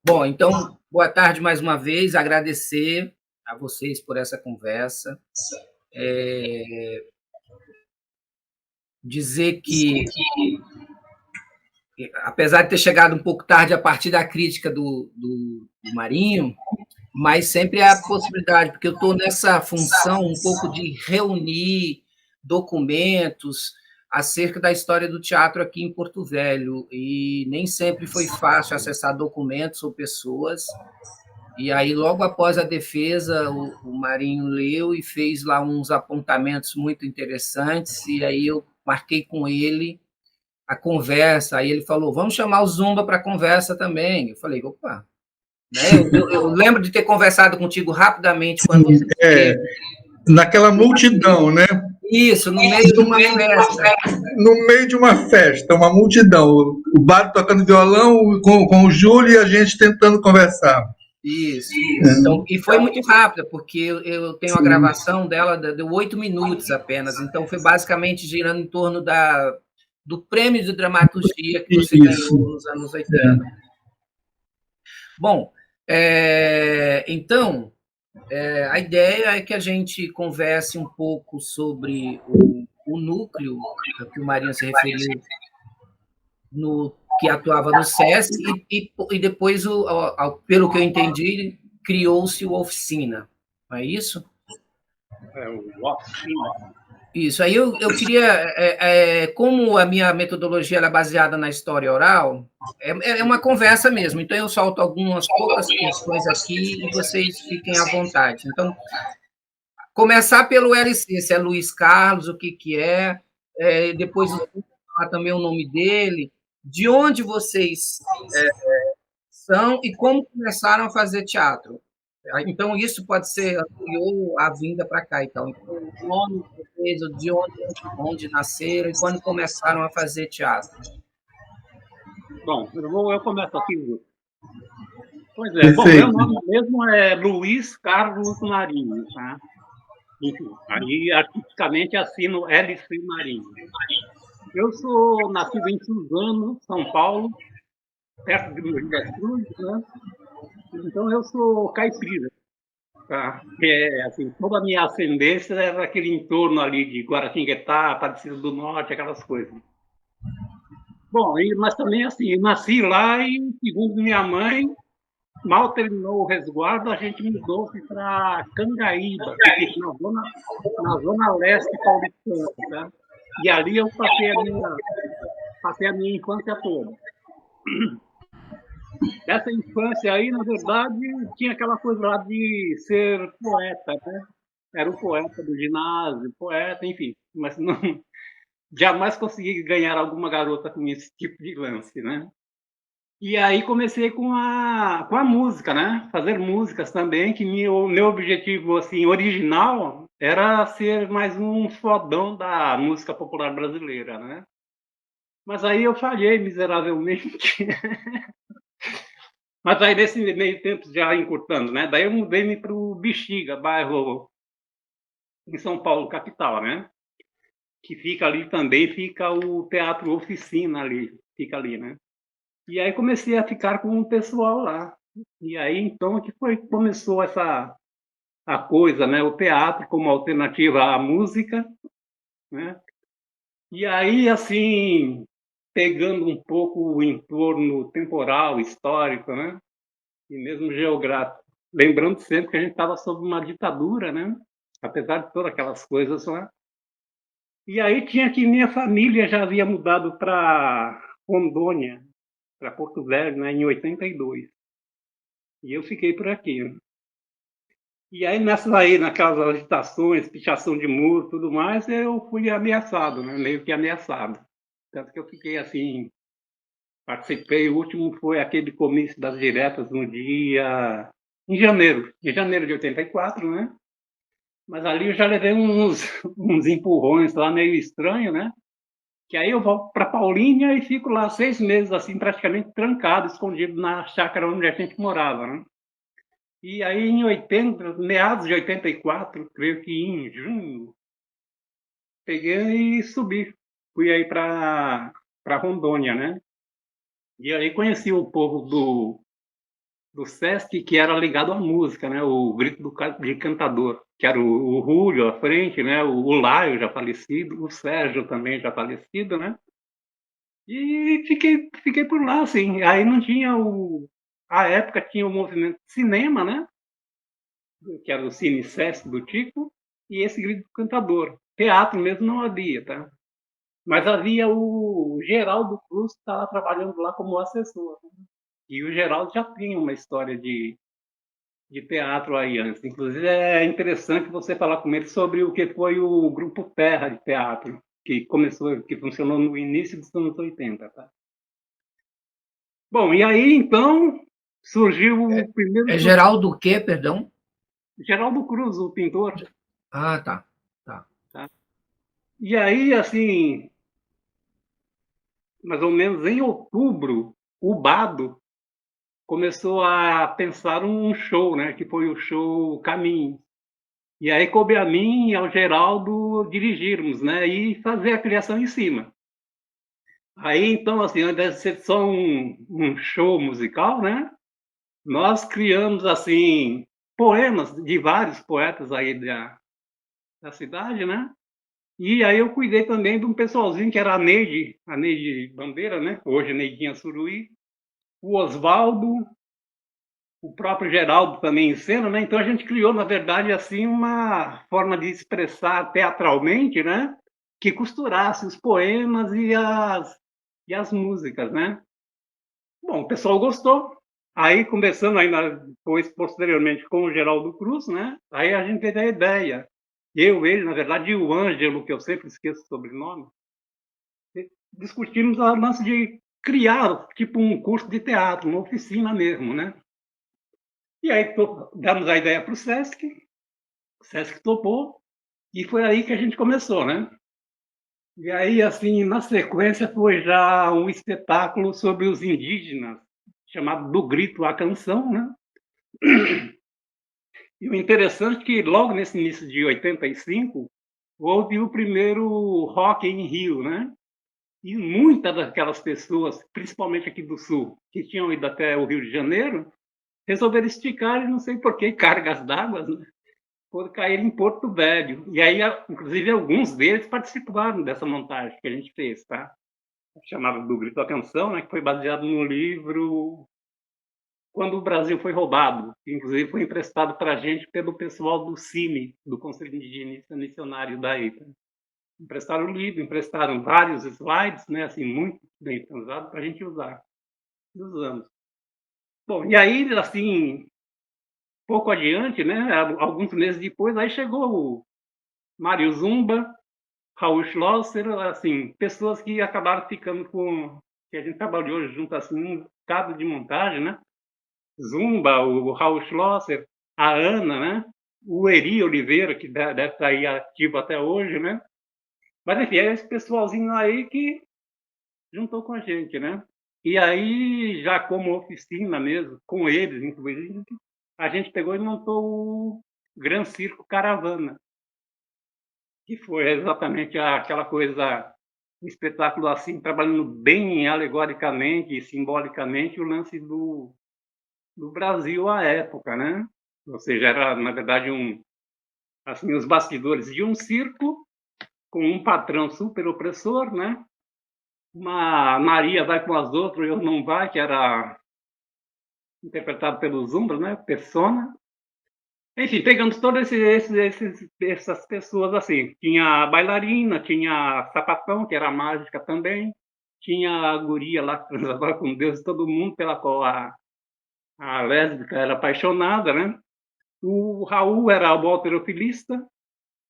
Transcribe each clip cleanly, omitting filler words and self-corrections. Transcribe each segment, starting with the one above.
Bom, então, boa tarde mais uma vez, agradecer a vocês por essa conversa. Dizer que, apesar de ter chegado um pouco tarde a partir da crítica do Marinho, mas sempre há possibilidade, porque eu estou nessa função um pouco de reunir documentos acerca da história do teatro aqui em Porto Velho, e nem sempre foi fácil acessar documentos ou pessoas. E aí, logo após a defesa, o Marinho leu e fez lá uns apontamentos muito interessantes, e aí eu marquei com ele a conversa. Aí ele falou: vamos chamar o Zumba para a conversa também. Eu falei: opa. Né? Eu lembro de ter conversado contigo rapidamente quando você É, naquela multidão, né? Isso, no meio de uma festa. No meio de uma festa, uma multidão. O Bárbaro tocando violão com o Júlio e a gente tentando conversar. Isso. Então, e foi muito rápida, porque eu tenho a gravação dela, deu 8 minutos apenas. Então, foi basicamente girando em torno do prêmio de dramaturgia que você ganhou nos anos 80. Bom, então, a ideia é que a gente converse um pouco sobre o núcleo que o Marinho se referiu, que atuava no SESC, e depois, pelo que eu entendi, criou-se o Oficina, não é isso? O Oficina. Isso, aí eu queria, como a minha metodologia ela é baseada na história oral, é uma conversa mesmo, então eu solto algumas poucas questões aqui e vocês fiquem à vontade. Então, começar pelo LC, se é Luiz Carlos, o que é, depois falar também o nome dele, de onde vocês são e como começaram a fazer teatro. Então, isso pode ser anterior à vinda para cá. Então, o nome de vocês, de onde nasceram e quando começaram a fazer teatro. Bom, eu começo aqui. Pois é, bom, meu nome mesmo é Luiz Carlos Marinho, tá? Enfim, aí artisticamente assino LC Marinho. Eu sou nascido em Suzano, São Paulo, perto de Mogi das Cruzes, né? Então eu sou caipira, tá? Assim, toda a minha ascendência era aquele entorno ali de Guaratinguetá, Aparecida do Norte, aquelas coisas. Bom, mas também assim, nasci lá e, segundo minha mãe, mal terminou o resguardo, a gente mudou-se para Cangaíba, que fica na zona leste paulistana, tá? E ali eu passei a minha infância toda. Dessa infância aí, na verdade, tinha aquela coisa lá de ser poeta, né? Era o poeta do ginásio, poeta, enfim. Mas não, jamais consegui ganhar alguma garota com esse tipo de lance, né? E aí comecei com a música, né? Fazer músicas também, que meu objetivo assim original era ser mais um fodão da música popular brasileira, né? Mas aí eu falhei miseravelmente. Mas aí nesse meio tempo, já encurtando, né? Daí eu mudei-me para o Bexiga, bairro em São Paulo, capital, né? Que fica ali também, fica o Teatro Oficina ali, fica ali, né? E aí comecei a ficar com o pessoal lá. E aí então que começou a coisa, né? O teatro como alternativa à música, né? E aí assim, pegando um pouco o entorno temporal, histórico, né? E mesmo geográfico. Lembrando sempre que a gente estava sob uma ditadura, né? Apesar de todas aquelas coisas lá. E aí tinha que minha família já havia mudado para Rondônia, para Porto Velho, né, em 82. E eu fiquei por aqui. Né? E aí, naquelas agitações, pichação de muro tudo mais, eu fui ameaçado, né? Meio que ameaçado. Tanto que eu fiquei assim, participei, o último foi aquele comício das diretas no dia... em janeiro de 84, né? Mas ali eu já levei uns empurrões lá meio estranho, né? Que aí eu volto para Paulínia e fico lá 6 meses, assim, praticamente trancado, escondido na chácara onde a gente morava, né? E aí, em 80, meados de 84, creio que em junho, peguei e subi. Fui aí para Rondônia, né? E aí conheci o povo do Sesc que era ligado à música, né? O Grito de Cantador, que era o Rúlio à frente, né? O Laio já falecido, o Sérgio também já falecido, né? E fiquei por lá, assim. Aí não tinha a época tinha o movimento de cinema, né? Que era o Cine Sesc do Tico, e esse Grito do Cantador. Teatro mesmo não havia, tá? Mas havia o Geraldo Cruz, que estava trabalhando lá como assessor. E o Geraldo já tinha uma história de teatro aí antes. Inclusive, é interessante você falar com ele sobre o que foi o Grupo Terra de Teatro, que começou, que funcionou no início dos anos 80. Tá? Bom, e aí, então, surgiu o primeiro... É Geraldo o quê, perdão? Geraldo Cruz, o pintor. Ah, tá. Tá. E aí, assim, mais ou menos em outubro, o Bado começou a pensar um show, né? Que foi o show Caminho. E aí coube a mim e ao Geraldo dirigirmos, né? E fazer a criação em cima. Aí, então, assim, ao invés de ser só um show musical, né? Nós criamos, assim, poemas de vários poetas aí da cidade, né? E aí eu cuidei também de um pessoalzinho que era a Neide Bandeira, né? Hoje Neidinha Suruí, o Oswaldo, o próprio Geraldo também em cena, né? Então a gente criou, na verdade, assim, uma forma de expressar teatralmente, né? Que costurasse os poemas e as músicas, né? Bom, o pessoal gostou. Aí, conversando ainda depois, posteriormente, com o Geraldo Cruz, né? Aí a gente teve a ideia. Ele, na verdade, e o Ângelo, que eu sempre esqueço o sobrenome, discutimos a lance de criar, tipo, um curso de teatro, uma oficina mesmo, né? E aí damos a ideia para o Sesc topou, e foi aí que a gente começou, né? E aí, assim, na sequência foi já um espetáculo sobre os indígenas, chamado Do Grito à Canção, né? E o interessante é que logo nesse início de 85, houve o primeiro Rock in Rio, né? E muitas daquelas pessoas, principalmente aqui do Sul, que tinham ido até o Rio de Janeiro, resolveram esticar, e não sei por que, cargas d'água, né? Por cair em Porto Velho. E aí, inclusive, alguns deles participaram dessa montagem que a gente fez, tá? Chamada Do Grito à Canção, né? Que foi baseado no livro Quando o Brasil Foi Roubado, que inclusive foi emprestado para a gente pelo pessoal do CIMI, do Conselho Indigenista Missionário da ITA. Emprestaram o livro, emprestaram vários slides, né? Assim, muito bem pensados para a gente usar. E usamos. Bom, e aí, assim, pouco adiante, né? Alguns meses depois, aí chegou o Mário Zumba, Raul Schlosser, assim, pessoas que acabaram ficando com... que a gente trabalhou junto, assim, um bocado de montagem, né? Zumba, o Raul Schlosser, a Ana, né? O Eri Oliveira, que deve estar aí ativo até hoje, né? Mas, enfim, é esse pessoalzinho aí que juntou com a gente, né? E aí, já como oficina mesmo, com eles, inclusive, a gente pegou e montou o Gran Circo Caravana, que foi exatamente aquela coisa, um espetáculo assim, trabalhando bem alegoricamente e simbolicamente o lance do Brasil à época, né? Ou seja, era, na verdade, assim, os bastidores de um circo com um patrão super opressor, né? Uma Maria vai com as outras, eu não vai, que era interpretado pelo Zumbra, né? Persona. Enfim, pegamos todas essas pessoas assim. Tinha a bailarina, tinha a sapatão, que era mágica também. Tinha a guria lá que transava com Deus e todo mundo, pela qual a lésbica era apaixonada, né? O Raul era o halterofilista.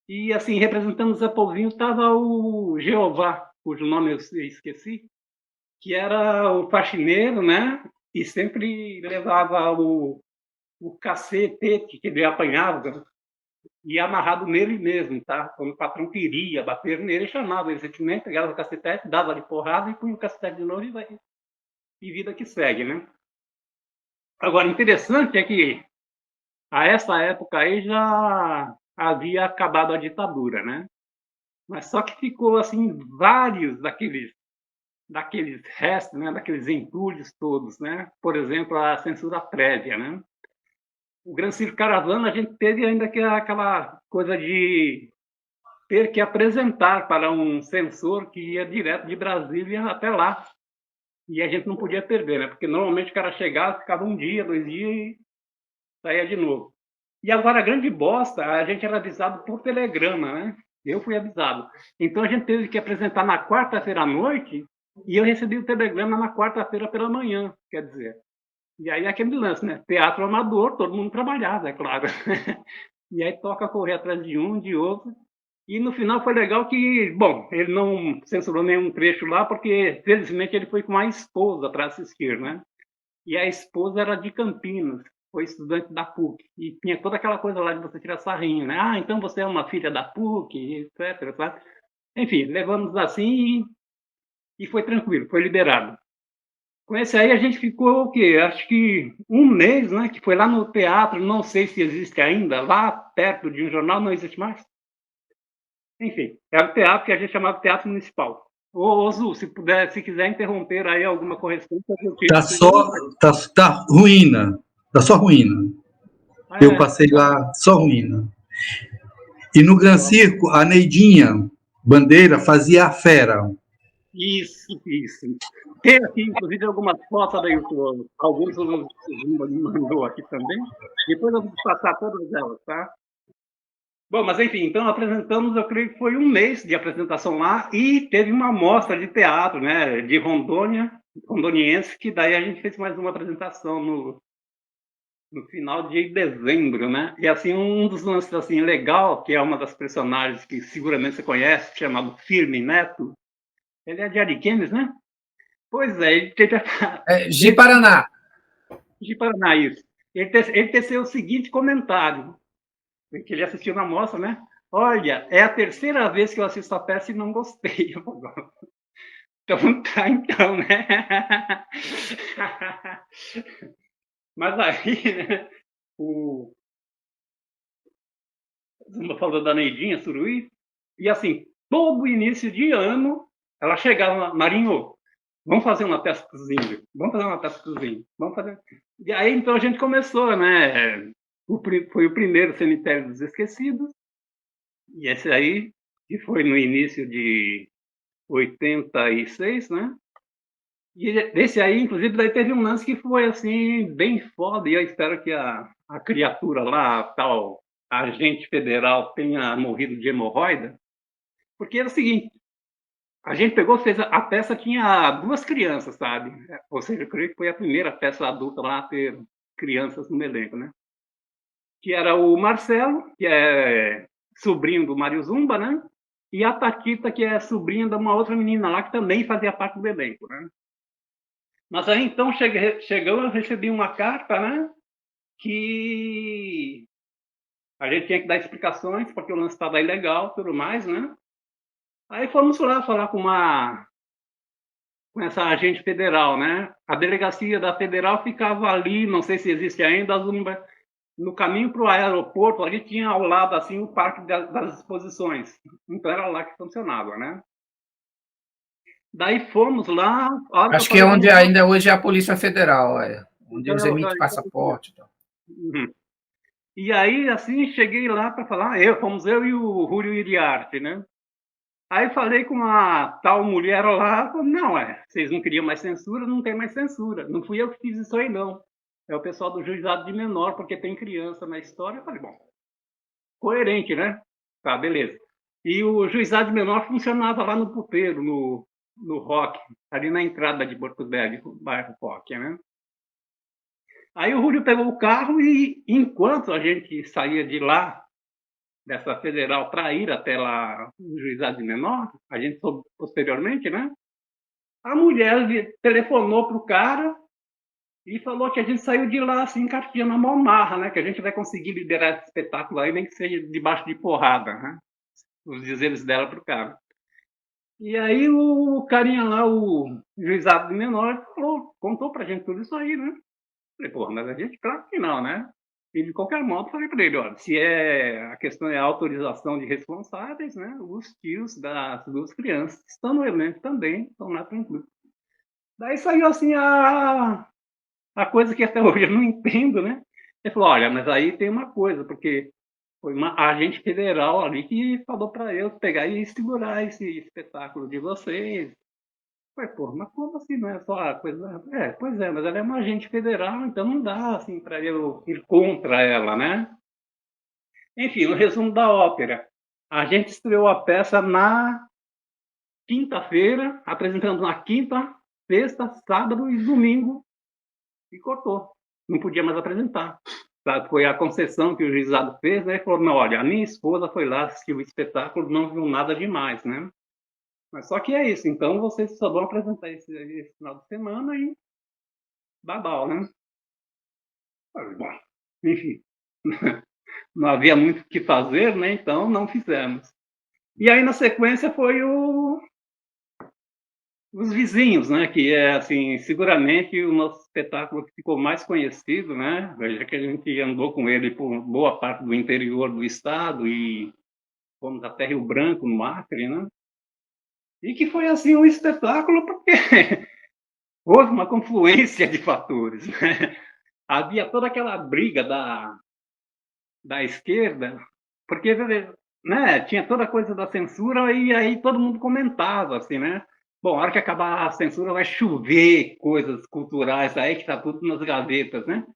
E, assim, representando o Zé Povinho, estava o Jeová, cujo nome eu esqueci, que era o faxineiro, né? E sempre levava o cacete que ele apanhava e amarrado nele mesmo, tá? Quando o patrão queria bater nele, chamava ele simplesmente, pegava o cacetete, dava-lhe porrada e punha o cacetete de novo e vida que segue, né? Agora, interessante é que a essa época aí já havia acabado a ditadura, né? Mas só que ficou, assim, vários daqueles daqueles restos, né, daqueles entulhos todos, né? Por exemplo, a censura prévia, né? O Gran Circo Caravana, a gente teve ainda aquela coisa de ter que apresentar para um censor que ia direto de Brasília até lá. E a gente não podia perder, né? Porque normalmente o cara chegava, ficava um dia, 2 dias e saía de novo. E agora, a grande bosta, a gente era avisado por telegrama, né? Eu fui avisado. Então a gente teve que apresentar na quarta-feira à noite e eu recebi o telegrama na quarta-feira pela manhã, quer dizer. E aí aquele lance, né? Teatro amador, todo mundo trabalhava, é claro. E aí toca correr atrás de um, de outro. E no final foi legal que, bom, ele não censurou nenhum trecho lá, porque felizmente ele foi com a esposa para assistir, né? E a esposa era de Campinas, foi estudante da PUC. E tinha toda aquela coisa lá de você tirar sarrinho, né? Ah, então você é uma filha da PUC, etc. Sabe? Enfim, levamos assim e foi tranquilo, foi liberado. Com esse aí a gente ficou o quê? Acho que um mês, né? Que foi lá no teatro, não sei se existe ainda, lá perto de um jornal, não existe mais. Enfim, era o teatro que a gente chamava de Teatro Municipal. Ô, Zu, se puder, se quiser interromper aí alguma correção, eu Tá tiro. só, tá ruína, tá só ruína. Eu É, passei lá, só ruína. E no Gran Circo, a Neidinha Bandeira fazia a fera. isso, isso. Tem aqui, inclusive, algumas fotos da YouTube. Alguns o Zumba me mandou aqui também. Depois eu vou passar todas elas, tá? Bom, mas enfim, então apresentamos, eu creio que foi um mês de apresentação lá e teve uma mostra de teatro, né, de Rondônia, rondoniense, que daí a gente fez mais uma apresentação no final de dezembro, né? E assim, um dos lances assim legal, que é uma das personagens que seguramente você conhece, chamado Firme Neto, ele é de Ariquemes, né? Pois é, ele teve De Paraná. de Paraná, isso. Ele teceu o seguinte comentário, que ele assistiu na mostra, né? Olha, é a terceira vez que eu assisto a peça e não gostei. Então tá, então, né? Mas aí, né, o Zumba falou da Neidinha Suruí, e assim, todo início de ano, ela chegava, Marinho, vamos fazer uma peça para os índios, vamos fazer uma peça para os índios, vamos fazer. E aí, então, a gente começou, né? Foi o primeiro Cemitério dos Esquecidos, e esse aí, que foi no início de 86, né? E esse aí, inclusive, daí teve um lance que foi, assim, bem foda, e eu espero que a criatura lá, a tal agente federal, tenha morrido de hemorroida, porque era o seguinte, a gente pegou, fez a peça, tinha 2 crianças, sabe? Ou seja, eu creio que foi a primeira peça adulta lá a ter crianças no elenco, né? Que era o Marcelo, que é sobrinho do Mário Zumba, né? E a Taquita, que é sobrinha de uma outra menina lá, que também fazia parte do elenco, né? Mas aí, então, chegou, eu recebi uma carta, né? Que a gente tinha que dar explicações, porque o lance estava ilegal e tudo mais, né? Aí fomos lá falar com essa agente federal, né? A delegacia da federal ficava ali, não sei se existe ainda, no caminho para o aeroporto, ali tinha ao lado assim o parque das exposições. Então era lá que funcionava, né? Daí fomos lá, a hora que eu Acho que é falei, onde ainda hoje é a Polícia Federal, onde eles emitem passaporte. Uhum. E aí, assim, cheguei lá para falar, fomos eu e o Júlio Iriarte, né? Aí falei com a tal mulher lá, falou, não, vocês não queriam mais censura, não tem mais censura. Não fui eu que fiz isso aí, não. É o pessoal do juizado de menor, porque tem criança na história. Eu falei, bom, coerente, né? Tá, beleza. E o juizado de menor funcionava lá no Puteiro, no Rock, ali na entrada de Porto Velho, bairro Rock, né? Aí o Júlio pegou o carro e, enquanto a gente saía de lá, dessa federal, para ir até lá no juizado de menor, a gente soube posteriormente, né? A mulher telefonou pro cara e falou que a gente saiu de lá assim, carteando a mão marra, né? Que a gente vai conseguir liderar esse espetáculo aí, nem que seja debaixo de porrada, né? Os dizeres dela pro cara. E aí o carinha lá, o juizado de menor, contou pra gente tudo isso aí, né? Falei, pô, mas a gente, claro que não, né? E de qualquer modo, falei para ele, olha, se a questão é a autorização de responsáveis, né? Os tios das 2 crianças que estão no elenco também estão lá tranquilos. Daí saiu assim a coisa que até hoje eu não entendo, né? Ele falou, olha, mas aí tem uma coisa, porque foi uma agente federal ali que falou para eu pegar e segurar esse espetáculo de vocês. Falei, pô, mas como assim, não é só a coisa... É, pois é, mas ela é uma agente federal, então não dá, assim, para eu ir contra ela, né? Enfim, o resumo da ópera. A gente estreou a peça na quinta-feira, apresentando na quinta, sexta, sábado e domingo, e cortou. Não podia mais apresentar. Foi a concessão que o juizado fez, né? Falou, não, olha, a minha esposa foi lá, assistiu o espetáculo, não viu nada demais, né? Mas só que é isso, então vocês só vão apresentar esse final de semana e babau, né? Bom, enfim, não havia muito o que fazer, né? Então não fizemos. E aí na sequência foi os vizinhos, né? Que é assim, seguramente o nosso espetáculo que ficou mais conhecido, né? Já que a gente andou com ele por boa parte do interior do estado e fomos até Rio Branco, no Acre, né? E que foi assim um espetáculo porque houve uma confluência de fatores, né? Havia toda aquela briga da esquerda, porque né, tinha toda a coisa da censura e aí todo mundo comentava assim, né? Bom, a hora que acabar a censura vai chover coisas culturais aí que tá tudo nas gavetas, né?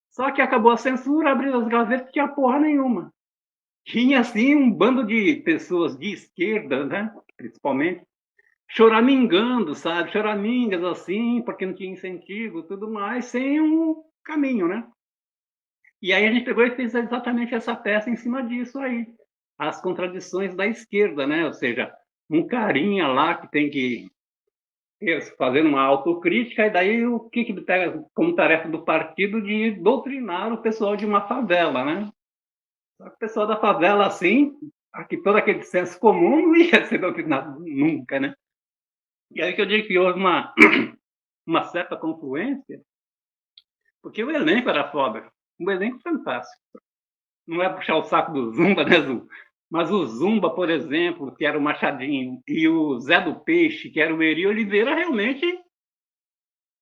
Só que acabou a censura, abriu as gavetas, não tinha porra nenhuma. Tinha assim um bando de pessoas de esquerda, né? Principalmente choramingando, sabe? Choramingas assim, porque não tinha incentivo, tudo mais, sem um caminho, né? E aí a gente pegou e fez exatamente essa peça em cima disso aí. As contradições da esquerda, né? Ou seja, um carinha lá que tem que fazer uma autocrítica, e daí o que ele pega como tarefa do partido de doutrinar o pessoal de uma favela, né? Só que o pessoal da favela, assim, aqui todo aquele senso comum não ia ser doutrinado nunca, né? E aí que eu digo que houve uma certa confluência, porque o elenco era foda. Um elenco fantástico. Não é puxar o saco do Zumba, né, Zu? Mas o Zumba, por exemplo, que era o Machadinho, e o Zé do Peixe, que era o Eri Oliveira, realmente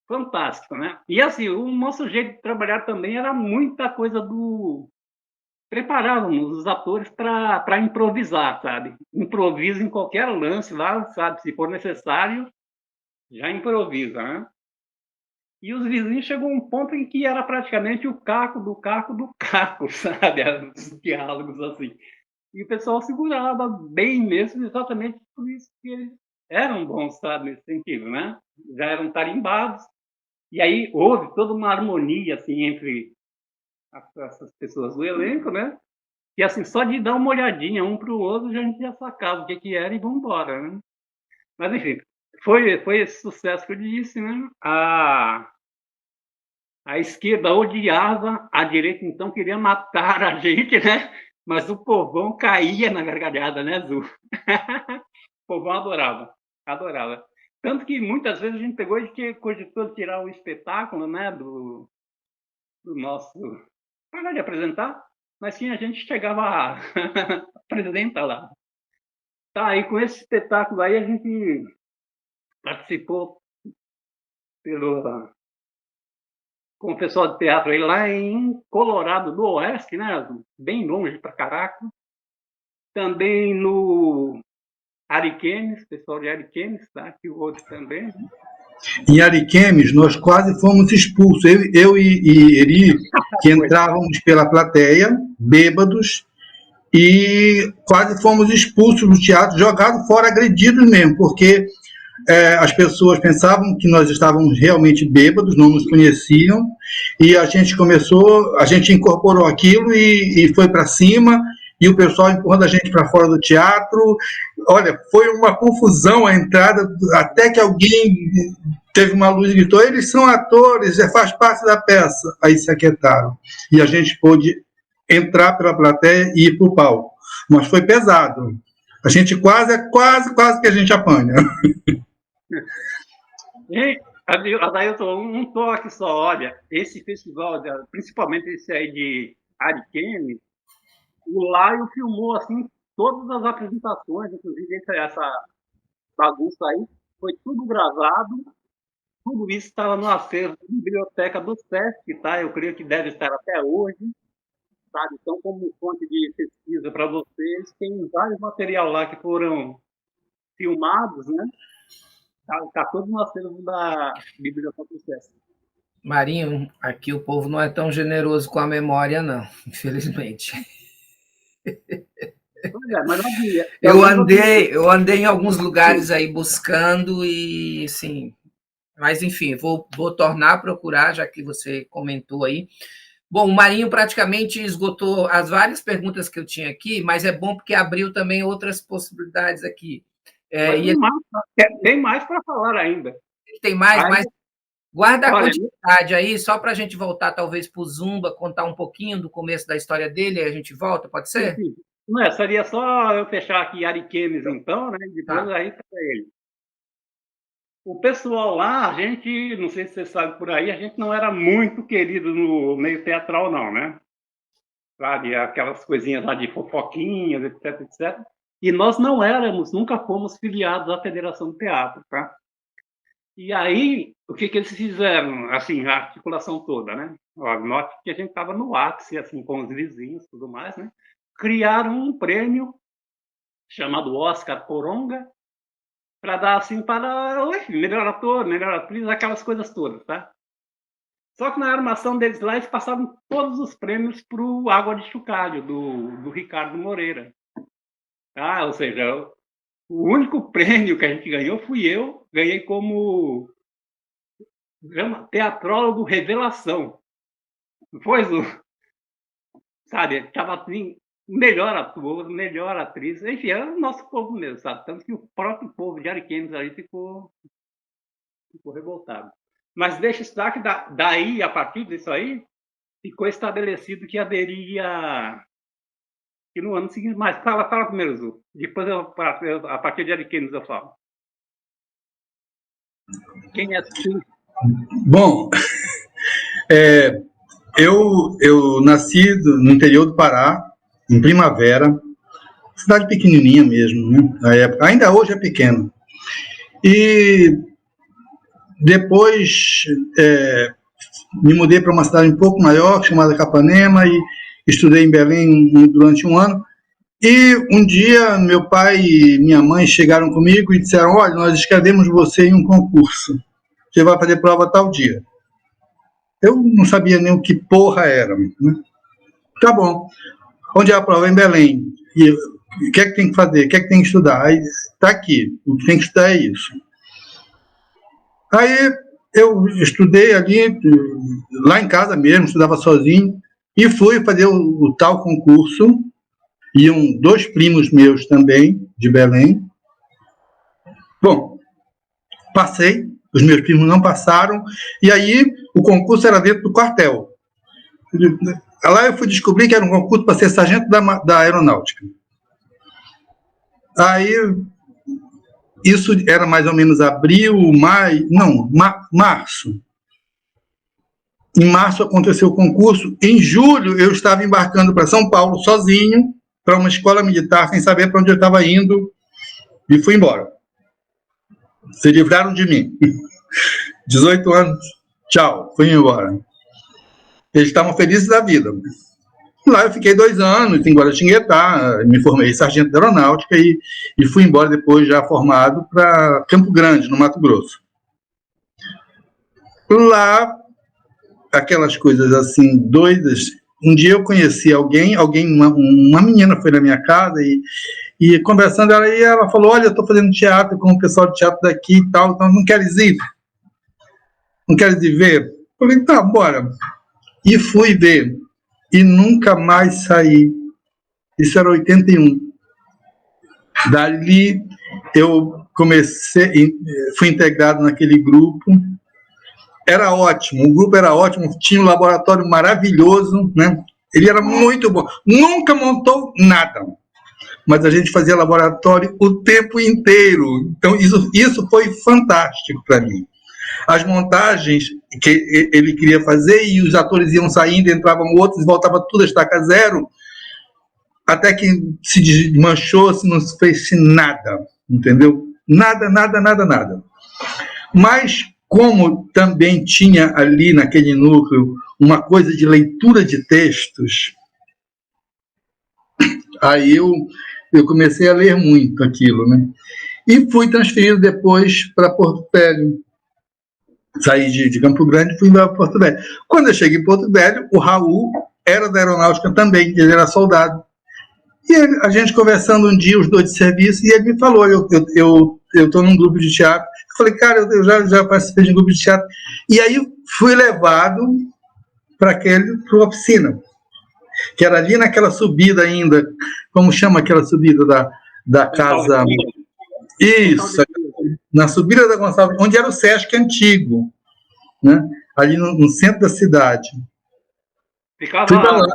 fantástico, né? E assim, o nosso jeito de trabalhar também era muita coisa do... Preparávamos os atores para improvisar, sabe? Improvisa em qualquer lance lá, sabe? Se for necessário, já improvisa, né? E os vizinhos chegou a um ponto em que era praticamente o caco do caco do caco, sabe? Os diálogos assim. E o pessoal segurava bem mesmo, exatamente por isso que eles eram bons, sabe? Nesse sentido, né? Já eram tarimbados. E aí houve toda uma harmonia, assim, entre essas pessoas do elenco, né? E assim, só de dar uma olhadinha um para o outro, a gente já sacava o que era e vamos embora, né? Mas enfim, foi esse sucesso que eu disse, né? A esquerda odiava, a direita então queria matar a gente, né? Mas o povão caía na gargalhada, né, Zu? O povão adorava, adorava. Tanto que muitas vezes a gente pegou e cogitou tirar o espetáculo, né, do nosso... Para de apresentar, mas tinha gente que chegava, apresenta lá. Tá, e com esse espetáculo aí a gente participou com o pessoal de teatro aí lá em Colorado do Oeste, né? Bem longe para caraca. Também no Ariquemes, pessoal de Ariquemes, tá? Que o outro também. Né? Em Ariquemes, nós quase fomos expulsos. Eu e Eri, que entrávamos pela plateia, bêbados, e quase fomos expulsos do teatro, jogados fora, agredidos mesmo, porque as pessoas pensavam que nós estávamos realmente bêbados, não nos conheciam, e a gente incorporou aquilo e foi para cima, e o pessoal empurrando a gente para fora do teatro. Olha, foi uma confusão a entrada, até que alguém teve uma luz e gritou, eles são atores, faz parte da peça. Aí se aquietaram. E a gente pôde entrar pela plateia e ir para o palco. Mas foi pesado. A gente quase que a gente apanha. E, Adailton, um toque só, olha, esse festival, principalmente esse aí de Ariquemes, o Laio filmou, assim, todas as apresentações, inclusive essa bagunça aí, foi tudo gravado tudo isso estava no acervo da biblioteca do SESC, tá? Eu creio que deve estar até hoje, sabe? Então, como fonte de pesquisa para vocês, tem vários material lá que foram filmados, né? Tá tudo no acervo da biblioteca do SESC. Marinho, aqui o povo não é tão generoso com a memória, não, infelizmente. Pois é, mas não havia. Eu andei em alguns lugares aí buscando e, sim, mas enfim, vou tornar a procurar, já que você comentou aí. Bom, o Marinho praticamente esgotou as várias perguntas que eu tinha aqui, mas é bom porque abriu também outras possibilidades aqui. Tem mais para falar ainda. Tem mais, mas guarda a continuidade aí, só para a gente voltar talvez para o Zumba, contar um pouquinho do começo da história dele, aí a gente volta, pode ser? Sim. Não, seria só eu fechar aqui Ariquemes, então, né? Depois aí para ele. O pessoal lá, a gente, não sei se você sabe por aí, a gente não era muito querido no meio teatral, não, né? Sabe, aquelas coisinhas lá de fofoquinhas, etc, etc. E nós não éramos, nunca fomos filiados à Federação do Teatro, tá? E aí, o que eles fizeram, assim, a articulação toda, né? Ó, note que a gente estava no ápice, assim, com os vizinhos e tudo mais, né? Criaram um prêmio chamado Oscar Coronga, para dar assim para melhor ator, melhor atriz, aquelas coisas todas, tá? Só que na armação deles lá, eles passavam todos os prêmios para o Água de Chocalho, do Ricardo Moreira. Tá? Ou seja, o único prêmio que a gente ganhou fui eu, ganhei como teatrólogo revelação. Foi, sabe, estava assim, melhor ator, melhor atriz, enfim, era o nosso povo mesmo, sabe? Tanto que o próprio povo de Ariquemes ali ficou revoltado. Mas deixa estar que daí, a partir disso aí, ficou estabelecido que haveria, que no ano seguinte, mas fala primeiro, Zu. Depois, a partir de Ariquemes, eu falo. Quem é tu? Bom, eu nasci no interior do Pará, em Primavera, cidade pequenininha mesmo, né? Na época, ainda hoje é pequena. E depois me mudei para uma cidade um pouco maior, chamada Capanema, e estudei em Belém durante um ano. E um dia, meu pai e minha mãe chegaram comigo e disseram: olha, nós escrevemos você em um concurso. Você vai fazer prova tal dia. Eu não sabia nem o que porra era. Né? Tá bom. Onde é a prova? Em Belém. E o que é que tem que fazer? O que é que tem que estudar? Aí, tá aqui. O que tem que estudar é isso. Aí eu estudei ali, lá em casa mesmo, estudava sozinho, e fui fazer o tal concurso. Iam 2 primos meus também, de Belém. Bom, passei, os meus primos não passaram, e aí o concurso era dentro do quartel. Lá eu fui descobrir que era um concurso para ser sargento da aeronáutica. Aí, isso era mais ou menos abril, maio, não, março. Em março aconteceu o concurso. Em julho, eu estava embarcando para São Paulo sozinho, para uma escola militar, sem saber para onde eu estava indo, e fui embora. Se livraram de mim. 18 anos, tchau, fui embora. Eles estavam felizes da vida. Lá eu fiquei 2 anos em Guaratinguetá, me formei sargento da aeronáutica e fui embora depois, já formado, para Campo Grande, no Mato Grosso. Lá, aquelas coisas assim, doidas. Um dia eu conheci alguém, uma menina foi na minha casa e conversando, ela falou: olha, eu estou fazendo teatro com o pessoal de teatro daqui e tal, então não queres ir? Não queres ir ver? Eu falei: tá, bora. E fui ver. E nunca mais saí. Isso era 81. Dali eu fui integrado naquele grupo. Era ótimo, o grupo era ótimo, tinha um laboratório maravilhoso, né? Ele era muito bom. Nunca montou nada, mas a gente fazia laboratório o tempo inteiro. Então isso foi fantástico para mim. As montagens que ele queria fazer e os atores iam saindo, entravam outros, voltava tudo a estaca zero, até que se desmanchou, se não fez nada, entendeu? Nada. Mas como também tinha ali naquele núcleo uma coisa de leitura de textos, aí eu comecei a ler muito aquilo, né? E fui transferido depois para Porto Velho. Saí de Campo Grande e fui para Porto Velho. Quando eu cheguei em Porto Velho, o Raul era da aeronáutica também, ele era soldado. E a gente conversando um dia, os dois de serviço, e ele me falou, eu estou num grupo de teatro. Eu falei, cara, eu já participei de um grupo de teatro. E aí fui levado para a oficina, que era ali naquela subida ainda, como chama aquela subida da casa... Isso, na subida da Gonçalves, onde era o Sesc antigo, né? Ali no centro da cidade. Ficava lá,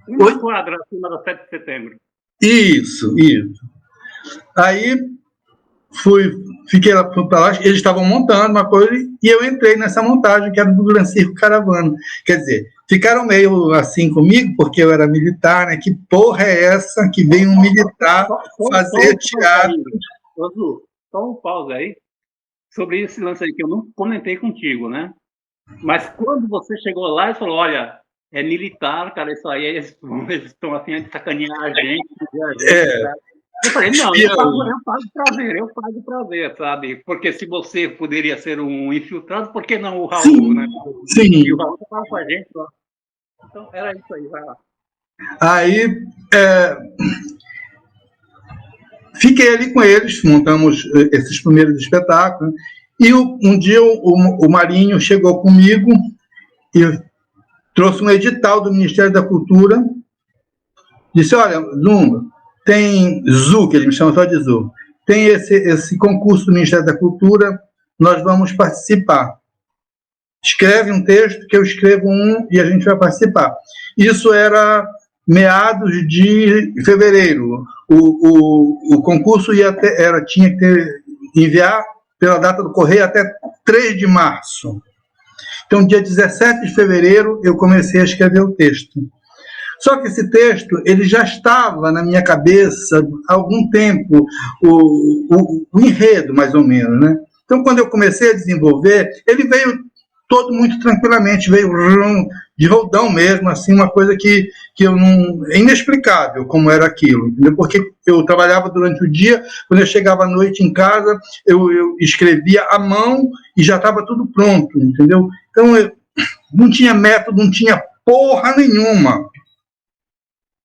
uma quadra acima da 7 de setembro. Isso. Aí fiquei lá para lá, eles estavam montando uma coisa e eu entrei nessa montagem que era do Gran Circo Caravana. Quer dizer, ficaram meio assim comigo, porque eu era militar, né? Que porra é essa que vem um militar fazer teatro? Só um pausa aí sobre esse lance aí que eu não comentei contigo, né? Mas quando você chegou lá e falou, olha, é militar, cara, isso aí, eles estão assim de sacanear a gente. Eu falei, não, eu pago prazer, sabe? Porque se você poderia ser um infiltrado, por que não o Raul, sim, né? Sim. E o Raul estava com a gente lá. Então, era isso aí, vai lá. Aí, fiquei ali com eles, montamos esses primeiros espetáculos, e um dia o Marinho chegou comigo e trouxe um edital do Ministério da Cultura, disse, olha, Zumba, tem ZU, que ele me chama só de ZU, tem esse concurso do Ministério da Cultura, nós vamos participar. Escreve um texto, que eu escrevo um, e a gente vai participar. Isso era meados de fevereiro. O concurso tinha que enviar pela data do correio até 3 de março. Então, dia 17 de fevereiro, eu comecei a escrever o texto. Só que esse texto ele já estava na minha cabeça há algum tempo, o enredo, mais ou menos, né? Então, quando eu comecei a desenvolver, ele veio todo muito tranquilamente, veio de roldão mesmo, assim, uma coisa que eu não... É inexplicável como era aquilo, entendeu? Porque eu trabalhava durante o dia, quando eu chegava à noite em casa, eu escrevia à mão e já estava tudo pronto, entendeu? Então, eu não tinha método, não tinha porra nenhuma.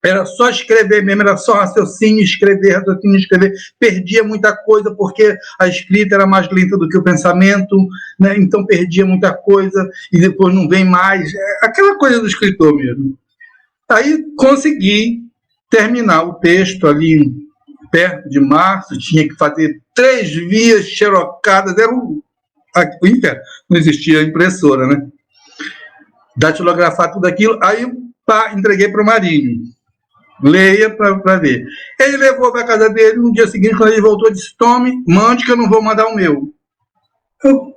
Era só escrever mesmo, era só raciocínio, escrever. Perdia muita coisa, porque a escrita era mais lenta do que o pensamento, né? Então perdia muita coisa, e depois não vem mais. Aquela coisa do escritor mesmo. Aí consegui terminar o texto ali perto de março, tinha que fazer 3 vias xerocadas, era o inferno, não existia impressora, né? Datilografar tudo aquilo, aí entreguei para o Marinho. Leia para ver. Ele levou para a casa dele, no dia seguinte, quando ele voltou, disse, tome, mande que eu não vou mandar o meu.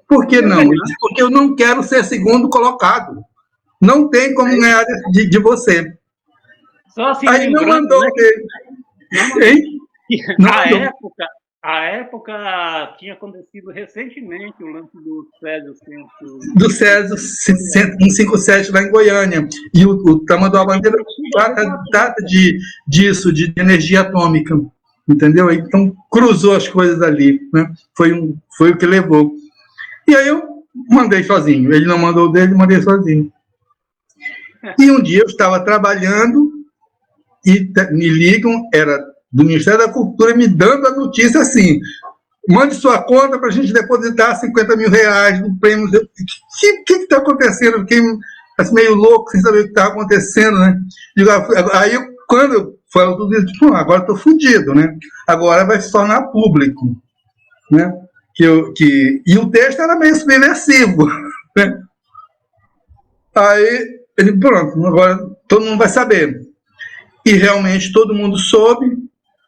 Por que não? Ele disse, porque eu não quero ser segundo colocado. Não tem como ganhar de você. Só assim, aí não mandou dele. A época tinha acontecido recentemente o lance do Césio 157 lá em Goiânia. E o Tamanduá Bandeira trata disso, de energia atômica. Entendeu? Então, cruzou as coisas ali. Né? Foi o que levou. E aí eu mandei sozinho. Ele não mandou o dele, mandei sozinho. E um dia eu estava trabalhando e me ligam, era do Ministério da Cultura, me dando a notícia assim, mande sua conta para a gente depositar 50 mil reais no prêmio. O que está acontecendo? Fiquei assim, meio louco, sem saber o que estava acontecendo, né? Aí, quando eu falo tudo isso, agora estou fodido, né? Agora vai se tornar público, né? E o texto era meio subversivo, né? Aí, ele, pronto, agora todo mundo vai saber. E realmente todo mundo soube.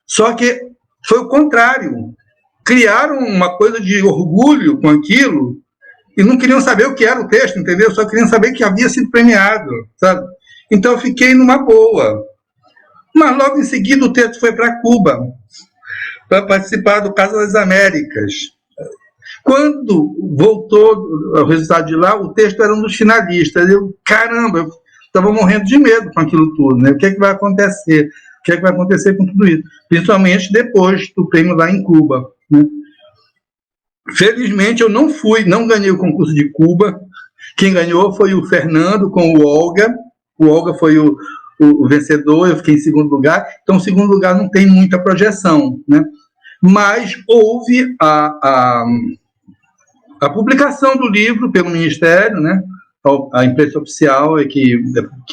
Só que foi o contrário. Criaram uma coisa de orgulho com aquilo e não queriam saber o que era o texto, entendeu? Só queriam saber que havia sido premiado, sabe? Então eu fiquei numa boa. Mas logo em seguida o texto foi para Cuba, para participar do Casa das Américas. Quando voltou o resultado de lá, o texto era um dos finalistas. Caramba, eu estava morrendo de medo com aquilo tudo, né? O que é que vai acontecer? O que é que vai acontecer com tudo isso? Principalmente depois do prêmio lá em Cuba, né? Felizmente eu não ganhei o concurso de Cuba. Quem ganhou foi o Fernando com o Olga. O Olga foi o vencedor, eu fiquei em segundo lugar. Então, o segundo lugar não tem muita projeção, né? Mas houve a publicação do livro pelo Ministério, né? A imprensa oficial é que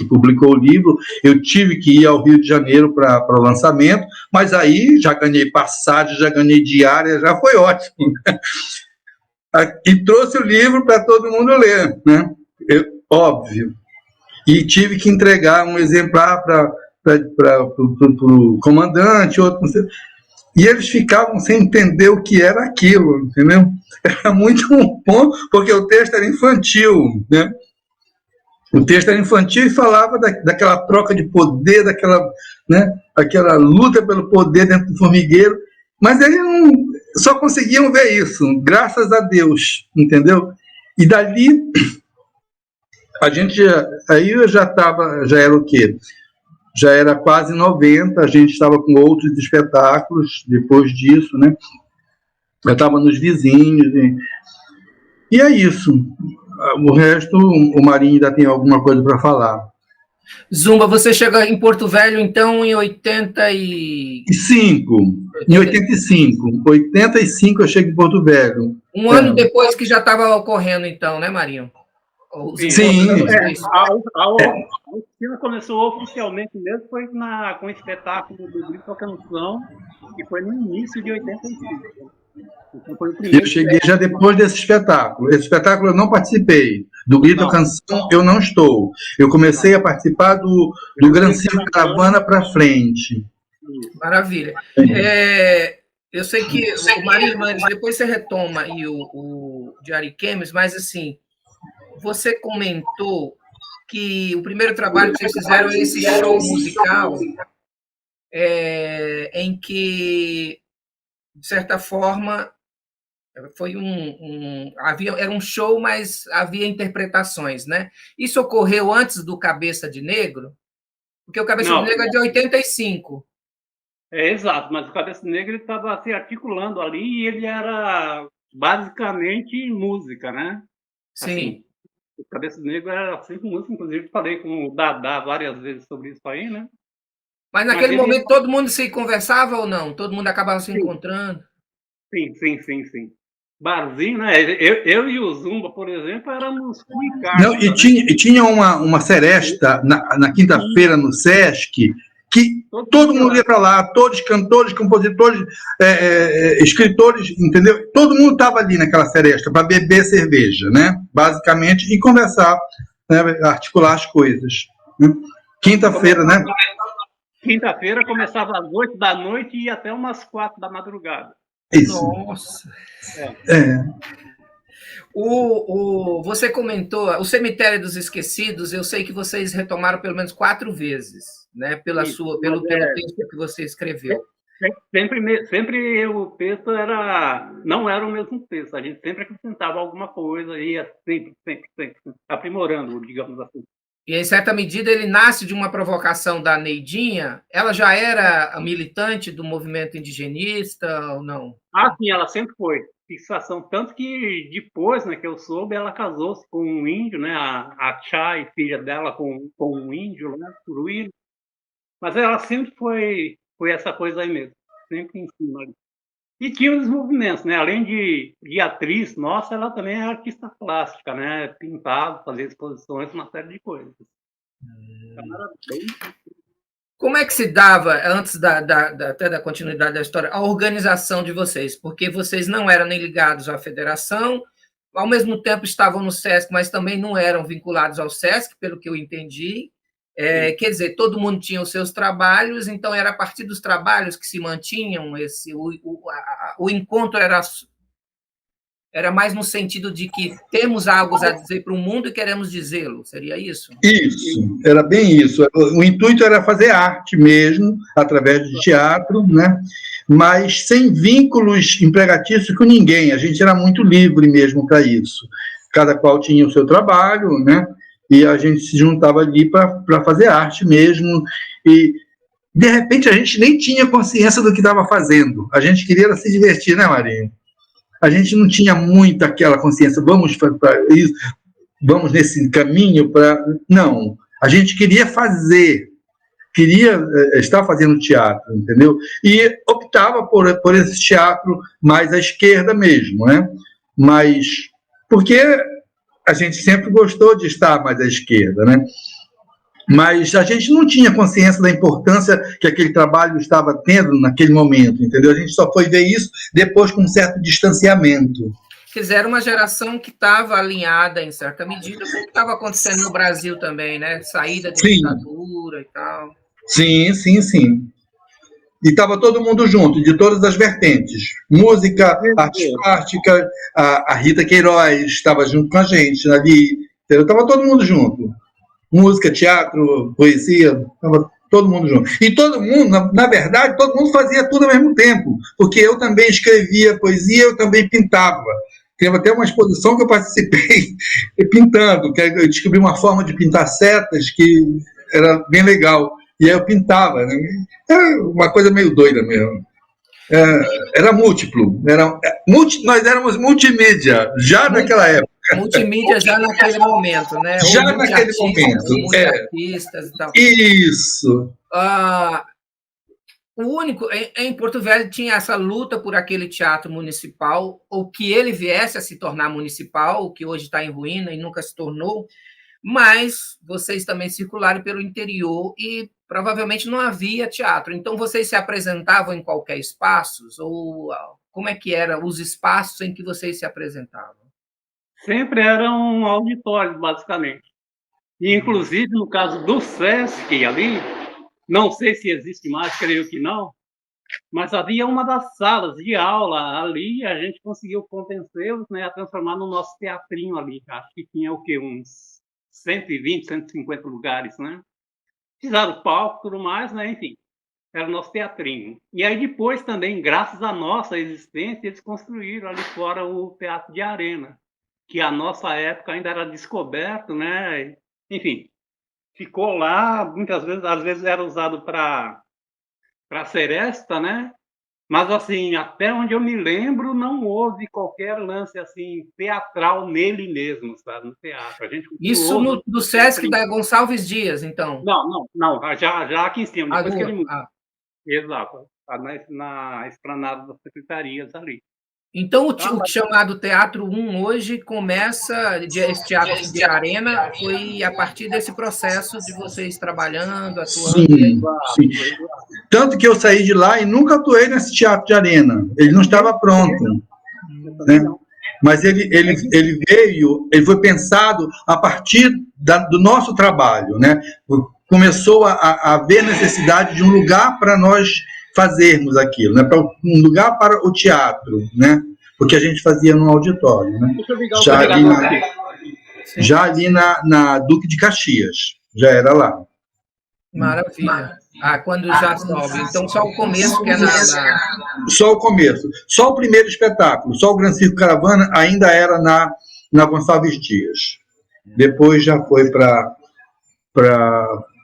publicou o livro. Eu tive que ir ao Rio de Janeiro para o lançamento, mas aí já ganhei passagem, já ganhei diária, já foi ótimo. E trouxe o livro para todo mundo ler, né? Óbvio. E tive que entregar um exemplar para o comandante, outro. E eles ficavam sem entender o que era aquilo, entendeu? Era muito bom, porque o texto era infantil, né? O texto era infantil e falava daquela troca de poder, aquela luta pelo poder dentro do formigueiro, mas eles só conseguiam ver isso, graças a Deus, entendeu? E dali, aí eu já era o quê? Já era quase 90, a gente estava com outros espetáculos depois disso, né? Eu estava nos vizinhos, e é isso. O resto, o Marinho ainda tem alguma coisa para falar. Zumba, você chega em Porto Velho, então, em 85. Em 85. 85 eu chego em Porto Velho. Um ano depois que já estava ocorrendo, então, né, Marinho? Sim. A oficina começou oficialmente mesmo, foi com o espetáculo do Grito à Canção, que foi no início de 85. Então, foi o primeiro. Eu cheguei já depois desse espetáculo. Esse espetáculo eu não participei. Do Grito à Canção eu não estou. Eu comecei a participar do Gran Circo Caravana para frente. Maravilha. Eu sei que o Marinho, depois você retoma aí o de Ariquemes, mas assim, você comentou que o primeiro trabalho que vocês fizeram é esse show musical, em que, de certa forma, foi era um show, mas havia interpretações, né? Isso ocorreu antes do Cabeça de Negro? Porque o Cabeça de Negro é de 85. Exato, mas o Cabeça de Negro estava se articulando ali e ele era basicamente música, né? Sim. Assim, o Cabeça de Negro era sempre música, inclusive falei com o Dadá várias vezes sobre isso aí, né? Mas naquele momento todo mundo se conversava ou não? Todo mundo acabava se encontrando? Sim. Barzinho, né? Eu e o Zumba, por exemplo, éramos cuicados. Não, e tinha uma seresta na quinta-feira no Sesc, que todo mundo ia para lá, todos cantores, compositores, escritores, entendeu? Todo mundo estava ali naquela seresta para beber cerveja, né? Basicamente, e conversar, né? Articular as coisas. Né? Quinta-feira, né? Quinta-feira começava às 8 da noite e ia até umas 4 da madrugada. Isso. Nossa! Você comentou o Cemitério dos Esquecidos, eu sei que vocês retomaram pelo menos 4 vezes, né? Pelo texto que você escreveu. Sempre o texto não era o mesmo texto, a gente sempre acrescentava alguma coisa e ia sempre aprimorando, digamos assim. E, em certa medida, ele nasce de uma provocação da Neidinha. Ela já era militante do movimento indigenista ou não? Sim, ela sempre foi. Fixação, tanto que depois, né, que eu soube, ela casou-se com um índio, né, a Chay, filha dela, com um índio, né, Curuíno. Mas ela sempre foi essa coisa aí mesmo, sempre em cima. E tinha os movimentos, né, além de atriz, nossa, ela também é artista plástica, né, pintado, fazia exposições, uma série de coisas. Ela era bem... Como é que se dava, antes até da continuidade da história, a organização de vocês? Porque vocês não eram nem ligados à federação, ao mesmo tempo estavam no SESC, mas também não eram vinculados ao SESC, pelo que eu entendi. Quer dizer, todo mundo tinha os seus trabalhos, então era a partir dos trabalhos que se mantinham, o encontro era Era mais no sentido de que temos algo a dizer para o mundo e queremos dizê-lo, seria isso? Isso, era bem isso. O intuito era fazer arte mesmo, através de teatro, né? Mas sem vínculos empregatícios com ninguém. A gente era muito livre mesmo para isso. Cada qual tinha o seu trabalho, né? E a gente se juntava ali para fazer arte mesmo. E, de repente, a gente nem tinha consciência do que estava fazendo. A gente queria se divertir, né, Marinho? A gente não tinha muito aquela consciência, vamos para isso, vamos nesse caminho para... Não, a gente queria fazer, queria estar fazendo teatro, entendeu? E optava por esse teatro mais à esquerda mesmo, né? Mas porque a gente sempre gostou de estar mais à esquerda, né? Mas a gente não tinha consciência da importância que aquele trabalho estava tendo naquele momento, entendeu? A gente só foi ver isso depois com um certo distanciamento. Quer dizer, era uma geração que estava alinhada, em certa medida, com o que estava acontecendo no Brasil também, né? Saída de ditadura e tal. Sim, sim, sim. E estava todo mundo junto, de todas as vertentes. Música, artes plásticas, a Rita Queiroz estava junto com a gente ali. Estava todo mundo junto. Música, teatro, poesia, estava todo mundo junto. E todo mundo, na verdade, todo mundo fazia tudo ao mesmo tempo, porque eu também escrevia poesia, eu também pintava. Teve até uma exposição que eu participei pintando, que eu descobri uma forma de pintar setas que era bem legal. E aí eu pintava, né? Era uma coisa meio doida mesmo. Era múltiplo. Nós éramos multimídia, já naquela época. Multimídia já naquele momento, né? Já naquele momento. Artistas e tal. Isso. O único, em Porto Velho tinha essa luta por aquele teatro municipal, ou que ele viesse a se tornar municipal, que hoje está em ruína e nunca se tornou, mas vocês também circularam pelo interior e provavelmente não havia teatro. Então, vocês se apresentavam em qualquer espaço? Ou como é que eram os espaços em que vocês se apresentavam? Sempre era um auditório, basicamente. E, inclusive, no caso do SESC ali, não sei se existe mais, creio que não, mas havia uma das salas de aula ali, a gente conseguiu convencê-los, né, a transformar no nosso teatrinho ali. Acho que tinha o quê? Uns 120, 150 lugares, né? Fizeram palco, tudo mais, né? Enfim, era o nosso teatrinho. E aí depois também, graças à nossa existência, eles construíram ali fora o Teatro de Arena, que a nossa época ainda era descoberto, né? Enfim, ficou lá, muitas vezes, às vezes era usado para seresta, né? Mas, assim, até onde eu me lembro, não houve qualquer lance, assim, teatral nele mesmo, sabe? No teatro. A gente isso do Sesc da Gonçalves Dias, então? Não. Já aqui em cima, depois que ele mudou. Exato. Na esplanada das secretarias ali. Então, o chamado Teatro 1 hoje começa, esse teatro de arena, foi a partir desse processo de vocês trabalhando, atuando? Sim. Tanto que eu saí de lá e nunca atuei nesse teatro de arena. Ele não estava pronto. Né? Mas ele veio, ele foi pensado a partir do nosso trabalho. Né? Começou a haver necessidade de um lugar para nós fazermos aquilo, né? Um lugar para o teatro, né? Porque a gente fazia no auditório, né? Já ali na Duque de Caxias, já era lá. Maravilha. Quando já sobe. Então, só o começo que é Só o começo. Só o primeiro espetáculo. Só o Gran Circo Caravana ainda era na Gonçalves Dias. Depois já foi para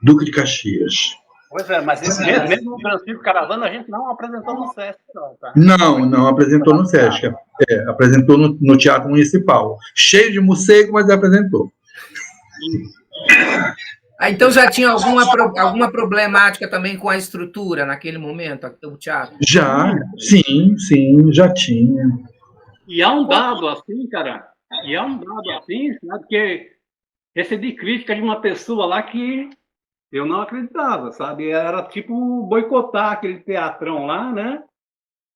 Duque de Caxias. Pois é, mas mesmo no Gran Circo Caravana a gente não apresentou no Sesc, não, tá? Não apresentou no Sesc. Apresentou no Teatro Municipal. Cheio de morcego, mas apresentou. Então já tinha alguma problemática também com a estrutura naquele momento, o teatro? Já, sim, já tinha. E há um dado assim, cara, sabe, que recebi crítica de uma pessoa lá que eu não acreditava, sabe? Era tipo boicotar aquele teatrão lá, né?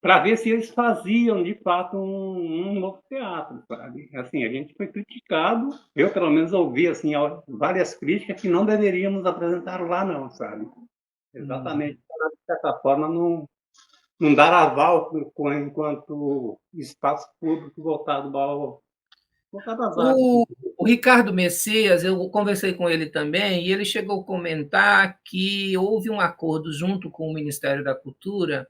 Para ver se eles faziam de fato um novo teatro, sabe? Assim, a gente foi criticado, eu pelo menos ouvi assim várias críticas que não deveríamos apresentar lá, não, sabe? Exatamente, de certa forma não não dar aval enquanto espaço público voltado às artes. O Ricardo Messias, eu conversei com ele também, e ele chegou a comentar que houve um acordo junto com o Ministério da Cultura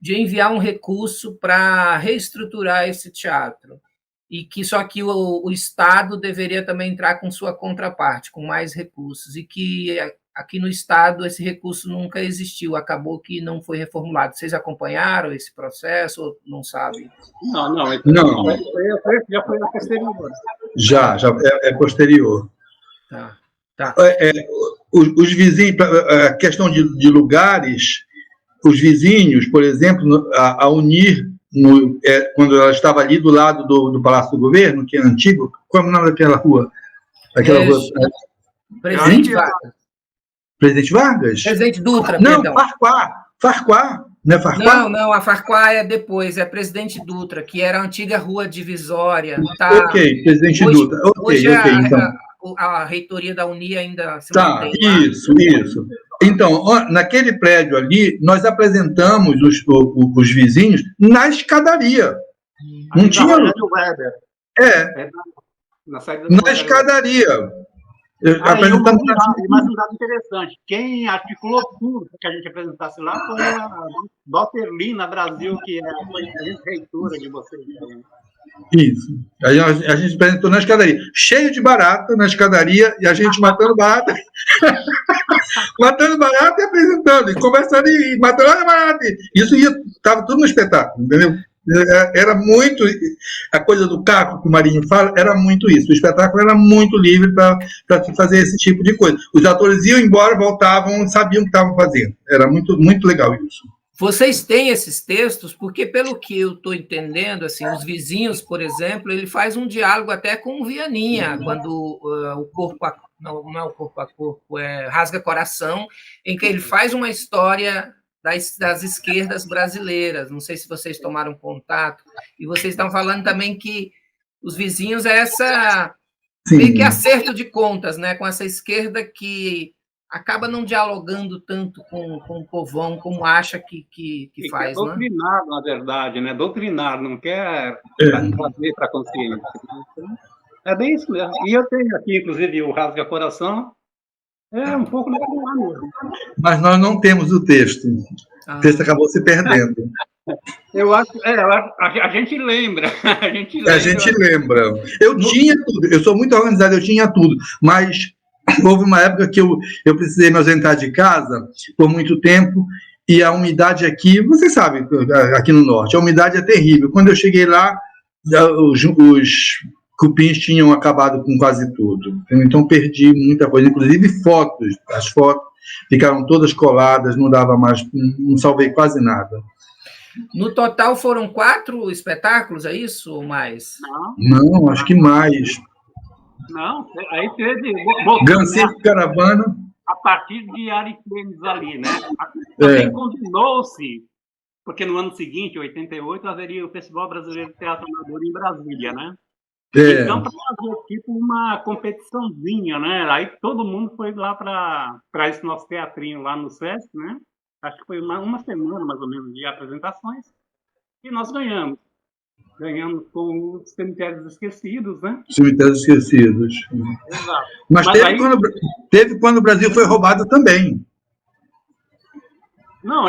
de enviar um recurso para reestruturar esse teatro, e que só que o Estado deveria também entrar com sua contraparte, com mais recursos, e que aqui no Estado esse recurso nunca existiu, acabou que não foi reformulado. Vocês acompanharam esse processo ou não sabem? Não. Já foi a posterior. Já é posterior. Tá. Os vizinhos, a questão de lugares, os vizinhos, por exemplo, a Unir, quando ela estava ali do lado do Palácio do Governo, que é antigo, como é o nome daquela rua? Rua Presidente Vargas. Presidente Vargas? Presidente Dutra, não, perdão. Farquhar. Não é Farquhar? Não, a Farquhar é depois, é Presidente Dutra, que era a antiga rua divisória. Tá? Ok, Presidente Dutra. Hoje então. A reitoria da Uni ainda se mantém. Isso. Então, naquele prédio ali, nós apresentamos os vizinhos na escadaria. Não tinha. Na escadaria. Mais um dado interessante. Quem articulou tudo para que a gente apresentasse lá foi a Dr. Lina Brasil, que foi a reitora de vocês. Isso. A gente apresentou na escadaria. Cheio de barata na escadaria, e a gente matando barata. Matando barata e apresentando, e conversando, e matando barata. Isso estava tudo no espetáculo, entendeu? Era muito. A coisa do caco que o Marinho fala era muito isso. O espetáculo era muito livre para fazer esse tipo de coisa. Os atores iam embora, voltavam, sabiam o que estavam fazendo. Era muito, muito legal isso. Vocês têm esses textos, porque, pelo que eu estou entendendo, assim, os vizinhos, por exemplo, ele faz um diálogo até com o Vianinha, quando o corpo. Não é o corpo a corpo, é Rasga Coração, em que ele faz uma história das esquerdas brasileiras. Não sei se vocês tomaram contato. E vocês estão falando também que os vizinhos é meio que acerto de contas, né? Com essa esquerda que acaba não dialogando tanto com o povão como acha que faz. É doutrinar, na verdade, né? Doutrinar, não quer trazer para a consciência. É bem isso mesmo. E eu tenho aqui, inclusive, o Rasga Coração. É um pouco legal mesmo. Mas nós não temos o texto. O texto acabou se perdendo. Eu acho, a gente lembra. A gente lembra. Eu tinha tudo. Eu sou muito organizado, eu tinha tudo. Mas houve uma época que eu precisei me ausentar de casa por muito tempo, e a umidade aqui, você sabe, aqui no norte, a umidade é terrível. Quando eu cheguei lá, os cupins tinham acabado com quase tudo. Então perdi muita coisa, inclusive fotos. As fotos ficaram todas coladas, não dava mais, não salvei quase nada. No total foram 4 espetáculos, é isso ou mais? Não, acho que mais. Não, aí teve... Ganceiro Caravana. A partir de Ariquemes ali, né? Também combinou-se, porque no ano seguinte, 88, haveria o Festival Brasileiro de Teatro Amador em Brasília, né? Então, para fazer tipo uma competiçãozinha, né? Aí todo mundo foi lá para esse nosso teatrinho lá no SESC, né? Acho que foi uma semana, mais ou menos, de apresentações. E nós ganhamos. Ganhamos com os Cemitérios Esquecidos, né? Cemitérios Esquecidos. Exato. Mas teve quando o Brasil foi roubado também. Não,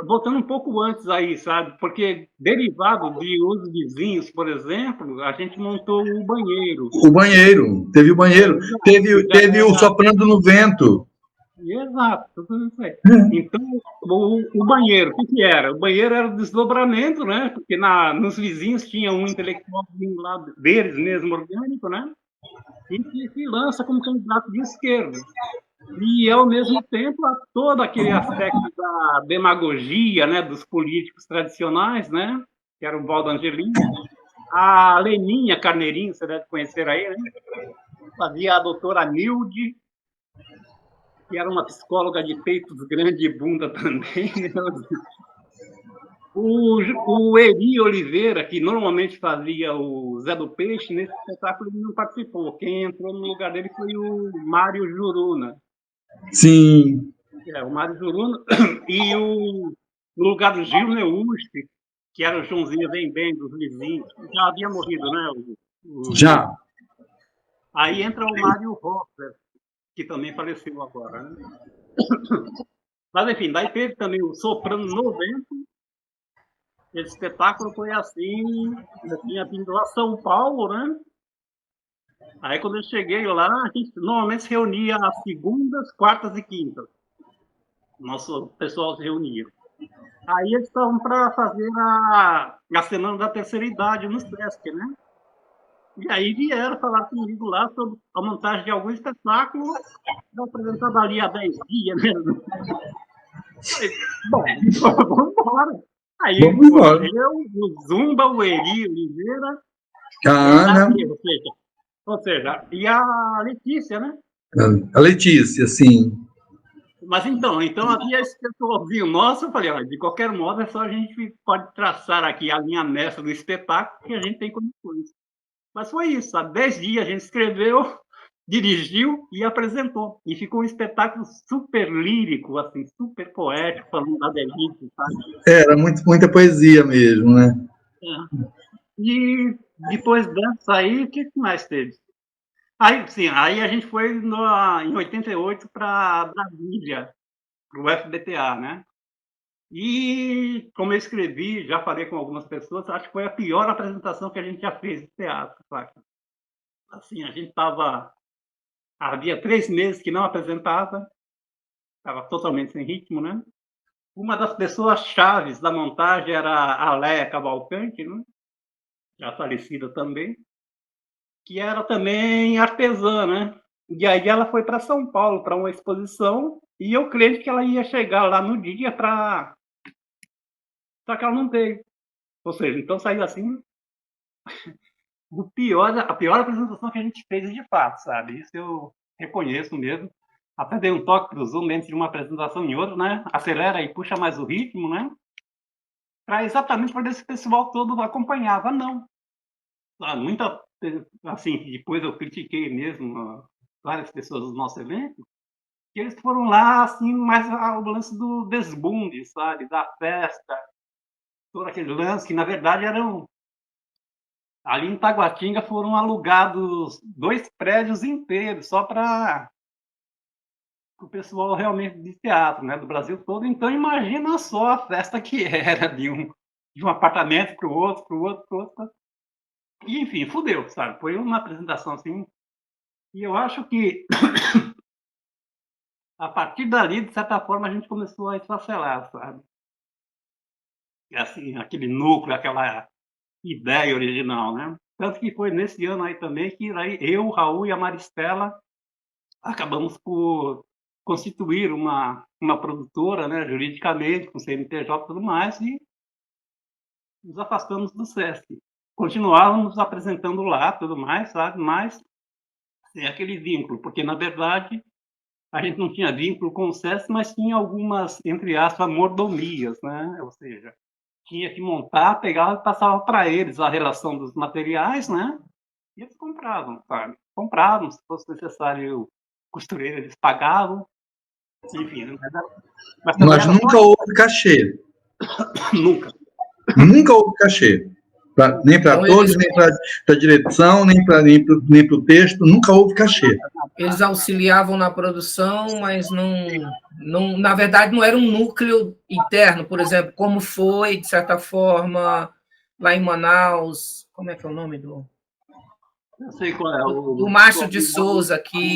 voltando um pouco antes aí, sabe? Porque derivado de Os Vizinhos, por exemplo, a gente montou o banheiro. O banheiro, teve o banheiro. Teve o Soprando no Vento. Exato, tudo isso aí. Então, o banheiro, o que era? O banheiro era o desdobramento, né? Porque nos vizinhos tinha um intelectual lá deles mesmo, orgânico, né? E que se lança como candidato de esquerda. E, ao mesmo tempo, todo aquele aspecto da demagogia, né, dos políticos tradicionais, né, que era o Valdo Angelini, a Leninha Carneirinho, você deve conhecer aí, né? Fazia a doutora Nilde, que era uma psicóloga de peitos grandes e bunda também. O Eri Oliveira, que normalmente fazia o Zé do Peixe, nesse espetáculo ele não participou. Quem entrou no lugar dele foi o Mário Juruna. Sim. O Mário Juruna e no lugar do Gil Neuste, que era o Joãozinho bem dos vizinhos, já havia morrido, né? Já. Aí entra o Mário Hoffer, que também faleceu agora, né? Mas, enfim, daí teve também o Soprano no Vento. Esse espetáculo foi assim, eu tinha vindo lá São Paulo, né? Aí, quando eu cheguei lá, a gente normalmente se reunia às segundas, quartas e quintas. Nosso pessoal se reunia. Aí eles estavam para fazer a Semana da Terceira Idade no Sesc, né? E aí vieram falar comigo lá sobre a montagem de algum espetáculo apresentado ali há 10 dias mesmo. Falei, bom, vamos embora. Aí eu, o Zumba, o Eri Oliveira, ou seja, e a Letícia, né? A Letícia, sim. Mas então havia esse pessoalzinho nosso, eu falei, olha, de qualquer modo é só a gente pode traçar aqui a linha mestra do espetáculo que a gente tem condições. Mas foi isso, há 10 dias a gente escreveu, dirigiu e apresentou. E ficou um espetáculo super lírico, assim, super poético, falando da delícia, sabe? Era muita poesia mesmo, né? É. E depois dessa aí, o que mais teve? Aí a gente foi em 88 para Brasília, para o FBTA, né? E, como eu escrevi, já falei com algumas pessoas, acho que foi a pior apresentação que a gente já fez de teatro, sabe? Assim, a gente havia 3 meses que não apresentava, estava totalmente sem ritmo, né? Uma das pessoas chaves da montagem era a Léa Cavalcante, né? Já falecida também, que era também artesã, né? E aí ela foi para São Paulo para uma exposição e eu creio que ela ia chegar lá no dia só que ela não veio. Ou seja, então saiu assim a pior apresentação que a gente fez de fato, sabe? Isso eu reconheço mesmo. Até dei um toque para o Zoom dentro de uma apresentação e outra, né? Acelera e puxa mais o ritmo, né? Exatamente para esse pessoal todo acompanhava, não. Muita, assim, depois eu critiquei mesmo várias pessoas do nosso evento, que eles foram lá, assim, mais ao lance do desbunde, sabe? Da festa, todo aquele lance que, na verdade, ali em Taguatinga foram alugados 2 prédios inteiros só para o pessoal realmente de teatro, né, do Brasil todo. Então, imagina só a festa que era de um apartamento para o outro, para o outro, para o outro. E, enfim, fudeu, sabe? Foi uma apresentação assim. E eu acho que, a partir dali, de certa forma, a gente começou a esfacelar, sabe? Assim, aquele núcleo, aquela ideia original, né? Tanto que foi nesse ano aí também que aí eu, o Raul e a Maristela acabamos por constituir uma produtora, né, juridicamente, com CNPJ e tudo mais, e nos afastamos do SESC. Continuávamos apresentando lá, tudo mais, sabe? Mas sem aquele vínculo, porque, na verdade, a gente não tinha vínculo com o SESC, mas tinha algumas, entre aspas, mordomias, né? Ou seja, tinha que montar, pegava e passava para eles a relação dos materiais, né? E eles compravam, sabe? Compravam, se fosse necessário costureira, eles pagavam. Enfim, mas nunca houve cachê. Nunca. Nunca houve cachê. Nem para atores, nem para a direção, nem para o texto, nunca houve cachê. Eles auxiliavam na produção, mas não, na verdade, não era um núcleo interno, por exemplo, como foi, de certa forma, lá em Manaus. Como é que é o nome do? Eu sei qual é. Do Márcio de Souza, que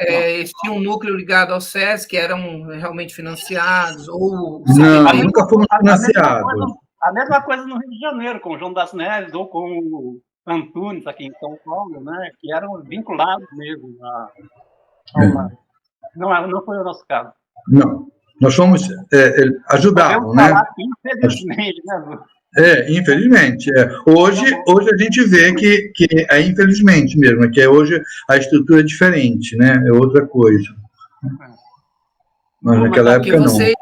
eles tinham um núcleo ligado ao SESC, que eram realmente financiados. Não, nunca fomos financiados. A mesma coisa no Rio de Janeiro, com o João das Neves ou com o Antunes, aqui em São Paulo, né, que eram vinculados mesmo. Não foi o nosso caso. Não, nós fomos ajudavam, né? Infelizmente, né? Infelizmente. Hoje a gente vê que é infelizmente mesmo, que hoje a estrutura é diferente, né? É outra coisa. Mas naquela época não. Vocês,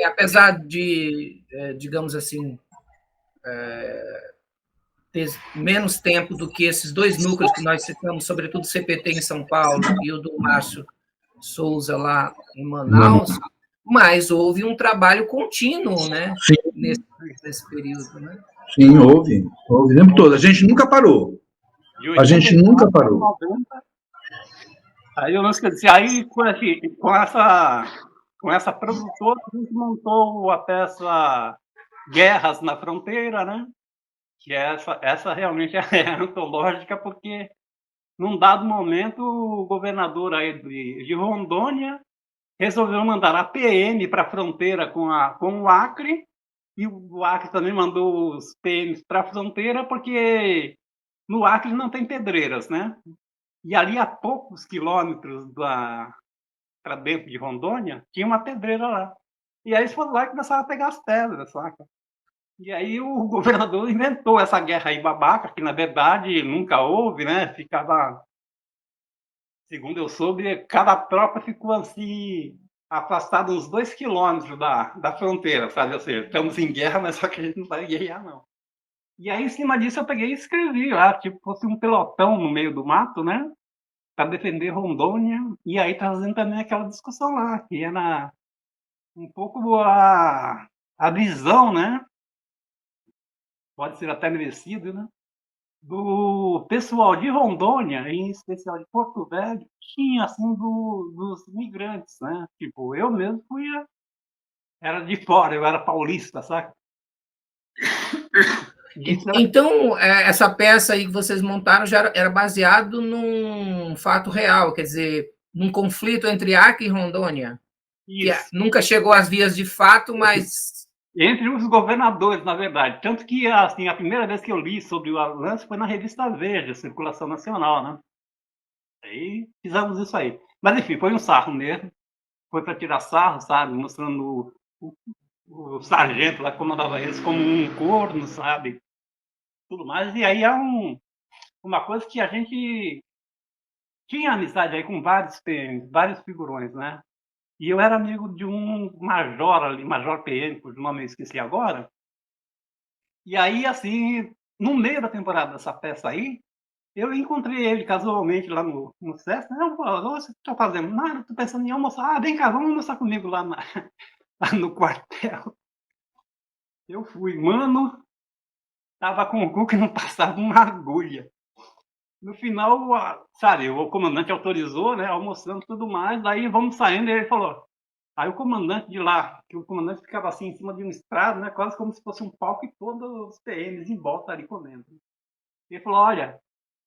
apesar de, digamos assim, ter menos tempo do que esses 2 núcleos que nós citamos, sobretudo o CPT em São Paulo e o do Márcio Souza lá em Manaus, Mas houve um trabalho contínuo, né? Sim. Nesse período, né? Sim, houve o tempo todo. A gente nunca parou. A gente nunca parou. Aí eu não esqueci, aí com essa produtora, a gente montou a peça Guerras na Fronteira, né? Que essa realmente é antológica, porque num dado momento o governador aí de Rondônia resolveu mandar a PM para a fronteira com o Acre, e o Acre também mandou os PMs para a fronteira, porque no Acre não tem pedreiras, né? E ali a poucos quilômetros para dentro de Rondônia, tinha uma pedreira lá. E aí eles foram lá e começaram a pegar as pedras, saca? E aí o governador inventou essa guerra aí babaca, que na verdade nunca houve, né? Ficava, segundo eu soube, cada tropa ficou assim, afastada uns 2 quilômetros da fronteira, sabe? Ou seja, estamos em guerra, mas só que a gente não vai guerrear, não. E aí, em cima disso, eu peguei e escrevi lá, tipo, fosse um pelotão no meio do mato, né? Para defender Rondônia, e aí trazendo também aquela discussão lá, que era um pouco a visão, né? Pode ser até merecido, né? Do pessoal de Rondônia, em especial de Porto Velho, tinha, assim, dos migrantes, né? Tipo, eu mesmo era de fora, eu era paulista, sabe? Então, essa peça aí que vocês montaram já era baseado num fato real, quer dizer, num conflito entre Acre e Rondônia. Isso. Que nunca chegou às vias de fato, mas... Entre os governadores, na verdade. Tanto que, assim, a primeira vez que eu li sobre o lance foi na revista Veja, Circulação Nacional, né? Aí fizemos isso aí. Mas, enfim, foi um sarro mesmo. Foi para tirar sarro, sabe? Mostrando o sargento lá que comandava eles como um corno, sabe? Tudo mais. E aí é uma coisa que a gente tinha amizade aí com vários PMs, vários figurões, né? E eu era amigo de um major ali, major PM, cujo nome eu esqueci agora. E aí, assim, no meio da temporada dessa peça aí, eu encontrei ele casualmente lá no SESC. Não, você está fazendo nada, estou pensando em almoçar. Ah, vem cá, vamos almoçar comigo lá no quartel. Eu fui, mano, tava com o cu que não passava uma agulha. No final, sabe, o comandante autorizou, né, almoçando e tudo mais, daí vamos saindo e ele falou. Aí o comandante de lá, que o comandante ficava assim em cima de um estrado, né, quase como se fosse um palco e todos os PMs em volta ali comendo. Ele falou, olha,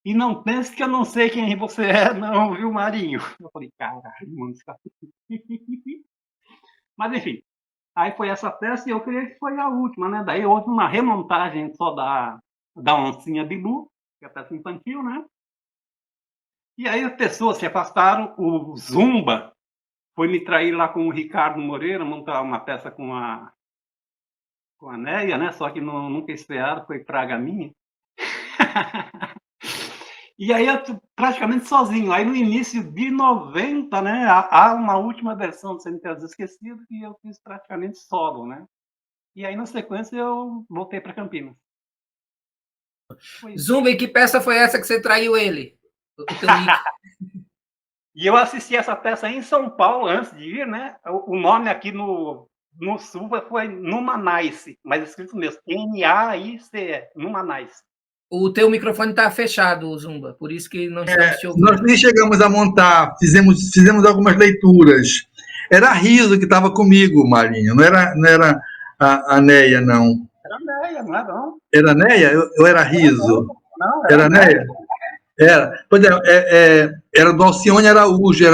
e não pense que eu não sei quem você é, não, viu, Marinho? Eu falei, caralho, mano, isso tá... Mas enfim, aí foi essa peça e eu creio que foi a última, né? Daí houve uma remontagem só da Oncinha Bilu, que é a peça infantil, né? E aí as pessoas se afastaram, o Zumba foi me trair lá com o Ricardo Moreira, montar uma peça com a Neia, né? Só que nunca estrearam, foi praga minha. E aí eu praticamente sozinho. Aí no início de 90, né? Há uma última versão do Cemitério dos Esquecidos que eu fiz praticamente solo, né? E aí na sequência eu voltei para Campinas. Zumba, e que peça foi essa que você traiu ele? E eu assisti essa peça em São Paulo antes de ir, né? O nome aqui no Sul foi Numanice, mas escrito mesmo, N-A-I-C-E, Numanice. O teu microfone está fechado, Zumba, por isso que não estamos te ouvindo. Nós nem chegamos a montar, fizemos algumas leituras. Era a Riso que estava comigo, Marinho, não era a Neia, não. Era a Neia, não é não? Era a Neia? Eu era Riso? Não, era a Neia? Era. Pois era do Alcione Araújo,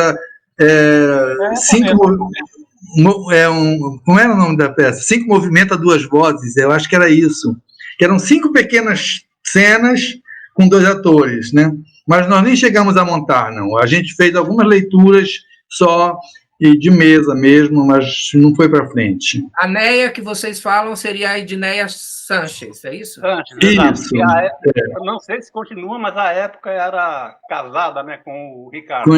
como era o nome da peça? 5 movimentos a 2 vozes, eu acho que era isso. Eram 5 pequenas cenas com 2 atores, né? Mas nós nem chegamos a montar, não. A gente fez algumas leituras só de mesa mesmo, mas não foi para frente. A Neia que vocês falam seria a Edneia Sanches, é isso? Sanches, isso. Eu não sei se continua, mas a época era casada, né, com o Ricardo.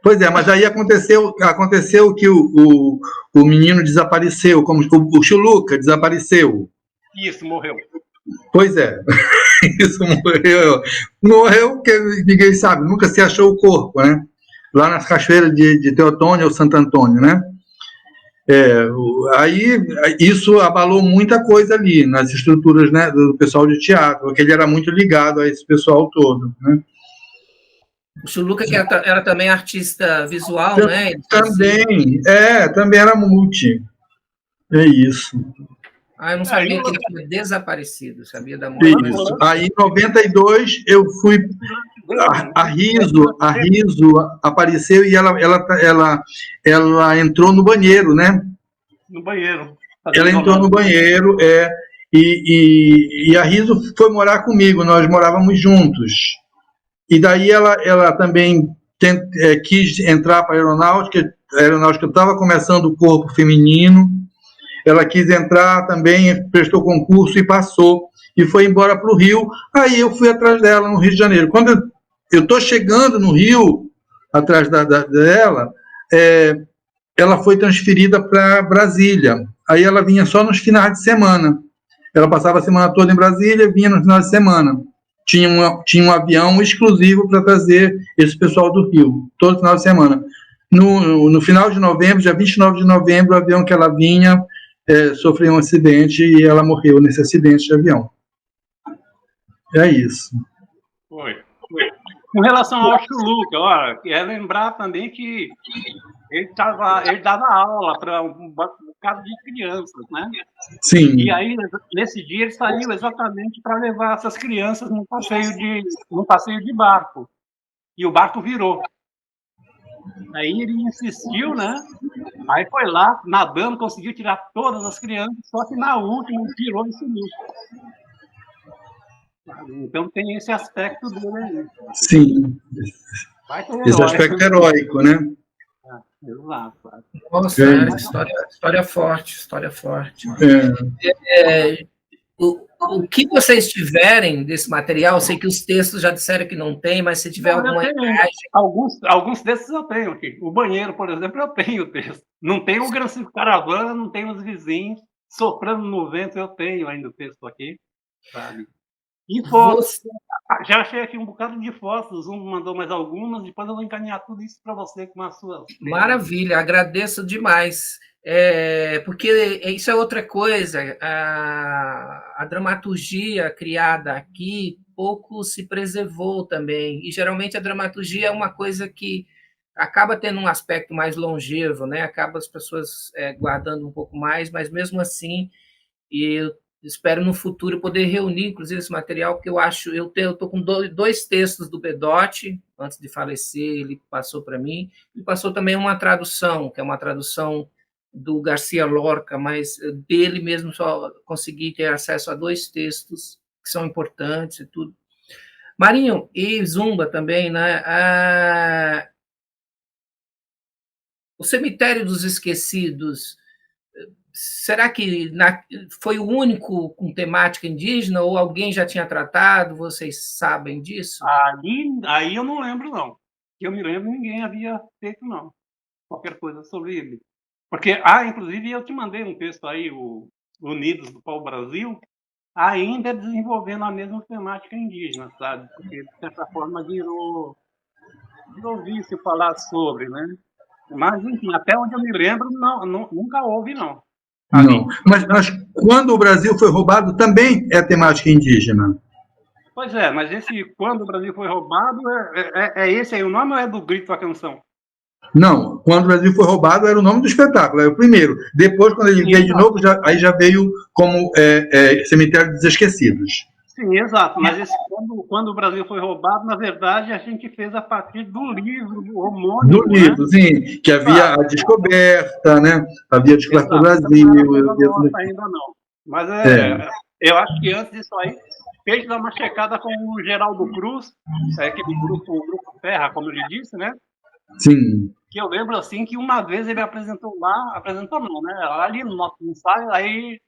Pois é, mas aí aconteceu que o menino desapareceu, como o Chuluca desapareceu. Isso, morreu. Pois é, isso morreu. Morreu que ninguém sabe, nunca se achou o corpo, né? Lá nas cachoeiras de Teotônio ou Santo Antônio, né? Aí isso abalou muita coisa ali nas estruturas, né, do pessoal de teatro, porque ele era muito ligado a esse pessoal todo, né? O Chuluca, que era também artista visual, né? Também era multi. É isso. Eu não sabia que ele tinha desaparecido, sabia da morte. Isso. Aí, em 92, eu fui. A Riso apareceu e ela entrou no banheiro, né? No banheiro. Ela entrou no banheiro, e a Riso foi morar comigo, nós morávamos juntos. E daí ela também quis entrar para a aeronáutica estava começando o corpo feminino, ela quis entrar também, prestou concurso e passou, e foi embora para o Rio. Aí eu fui atrás dela no Rio de Janeiro. Quando eu estou chegando no Rio, atrás dela, ela foi transferida para Brasília. Aí ela vinha só nos finais de semana. Ela passava a semana toda em Brasília e vinha no final de semana. Tinha um avião exclusivo para trazer esse pessoal do Rio, todo final de semana. No final de novembro, dia 29 de novembro, o avião que ela vinha sofreu um acidente e ela morreu nesse acidente de avião. É isso. Foi. Com relação ao Chuluca, olha, é lembrar também que ele dava aula para um bocado de crianças, né? Sim. E aí, nesse dia, ele saiu exatamente para levar essas crianças num passeio de barco. E o barco virou. Aí ele insistiu, né? Aí foi lá, nadando, conseguiu tirar todas as crianças, só que na última ele virou e sumiu. Então tem esse aspecto dele aí. Sim. Esse aspecto heróico, né? Exato. Nossa, história forte. O que vocês tiverem desse material, eu sei que os textos já disseram que não tem, mas se tiver alguma imagem... Alguns desses eu tenho aqui. O banheiro, por exemplo, eu tenho o texto. Não tem o Gran Caravana, não tem os vizinhos. Soprando no vento, eu tenho ainda o texto aqui, sabe? E fotos. Já achei aqui um bocado de fotos, o Zoom mandou mais algumas, depois eu vou encaminhar tudo isso para você com as suas... Maravilha, agradeço demais. Porque isso é outra coisa, a dramaturgia criada aqui pouco se preservou também, e geralmente a dramaturgia é uma coisa que acaba tendo um aspecto mais longevo, né? Acaba as pessoas guardando um pouco mais, mas mesmo assim, eu espero no futuro poder reunir, inclusive, esse material, porque eu estou com dois textos do Bedotti, antes de falecer, ele passou para mim, e passou também uma tradução, que é uma tradução do Garcia Lorca, mas dele mesmo só consegui ter acesso a dois textos que são importantes e tudo. Marinho e Zumba também, né? O Cemitério dos Esquecidos, será que foi o único com temática indígena ou alguém já tinha tratado? Vocês sabem disso? Aí eu não lembro, não. Que eu me lembro, ninguém havia feito, não. Qualquer coisa sobre ele. Porque, inclusive, eu te mandei um texto aí, o Unidos do Pau Brasil, ainda desenvolvendo a mesma temática indígena, sabe? Porque, de certa forma, virou vício falar sobre, né? Mas, enfim, até onde eu me lembro, nunca houve, não. Não. Mas quando o Brasil foi roubado, também é temática indígena. Pois é, mas quando o Brasil foi roubado, é esse aí o nome ou é do Grito da Canção? Não, quando o Brasil foi roubado era o nome do espetáculo, era o primeiro. Depois, quando ele veio de novo, aí já veio como Cemitério dos Esquecidos. Sim, exato. Mas quando o Brasil foi roubado, na verdade, a gente fez a partir do livro, do homônimo. Do livro, né? Sim, que havia a descoberta, né? Havia a descoberta do Brasil. Não, ainda não. Mas eu acho que antes disso aí, fez dar uma checada com o Geraldo Cruz, aquele grupo Terra, como ele disse, né? Sim. Que eu lembro, assim, que uma vez ele apresentou não, né? Ali no nosso ensaio, aí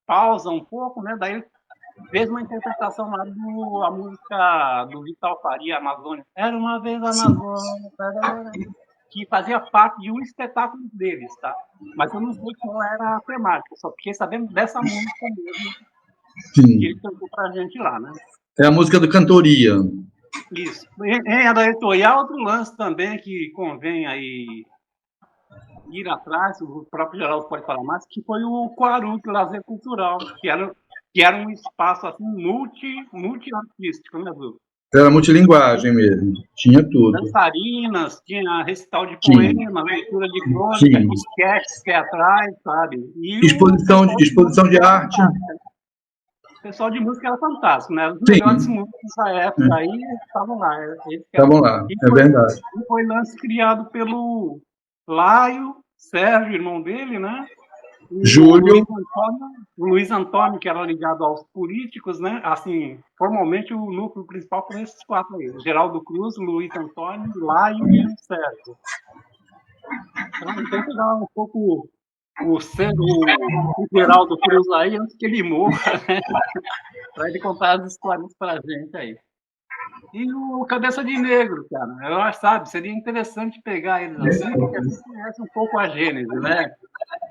pausa um pouco, né? Daí fez uma interpretação lá da música do Vital Faria, Amazônia. Era uma vez a Amazônia, que fazia parte de um espetáculo deles, tá? Mas eu não sei qual era a temática, só fiquei sabendo dessa música mesmo. Sim. Que ele cantou pra gente lá, né? É a música do Cantoria. Isso. E há outro lance também que convém aí ir atrás, o próprio Geraldo pode falar mais, que foi o Quaruc, o Lazer Cultural, que era um espaço assim, multi-artístico, né, Du? Era multilinguagem mesmo, tinha tudo. Dançarinas, tinha recital de Tinha. poema, leitura de crônica, Tinha. sketches teatrais, sabe? E Exposição de arte. O pessoal de música era fantástico, né? Os Sim. melhores músicos da época aí estavam lá. Estavam lá, é verdade. E foi lance criado pelo Laio, Sérgio, irmão dele, né? Júlio. O Luiz Antônio, que era ligado aos políticos, né? Assim, formalmente o núcleo principal foram esses 4 aí: Geraldo Cruz, Luiz Antônio, Laio e o Sérgio. Então, tem que dar um pouco o Geraldo Cruz aí antes que ele morra, né? Para ele contar as histórias para a gente aí. E o Cabeça de Negro, cara, eu acho, sabe, seria interessante pegar eles assim, porque a gente conhece um pouco a gênese, né?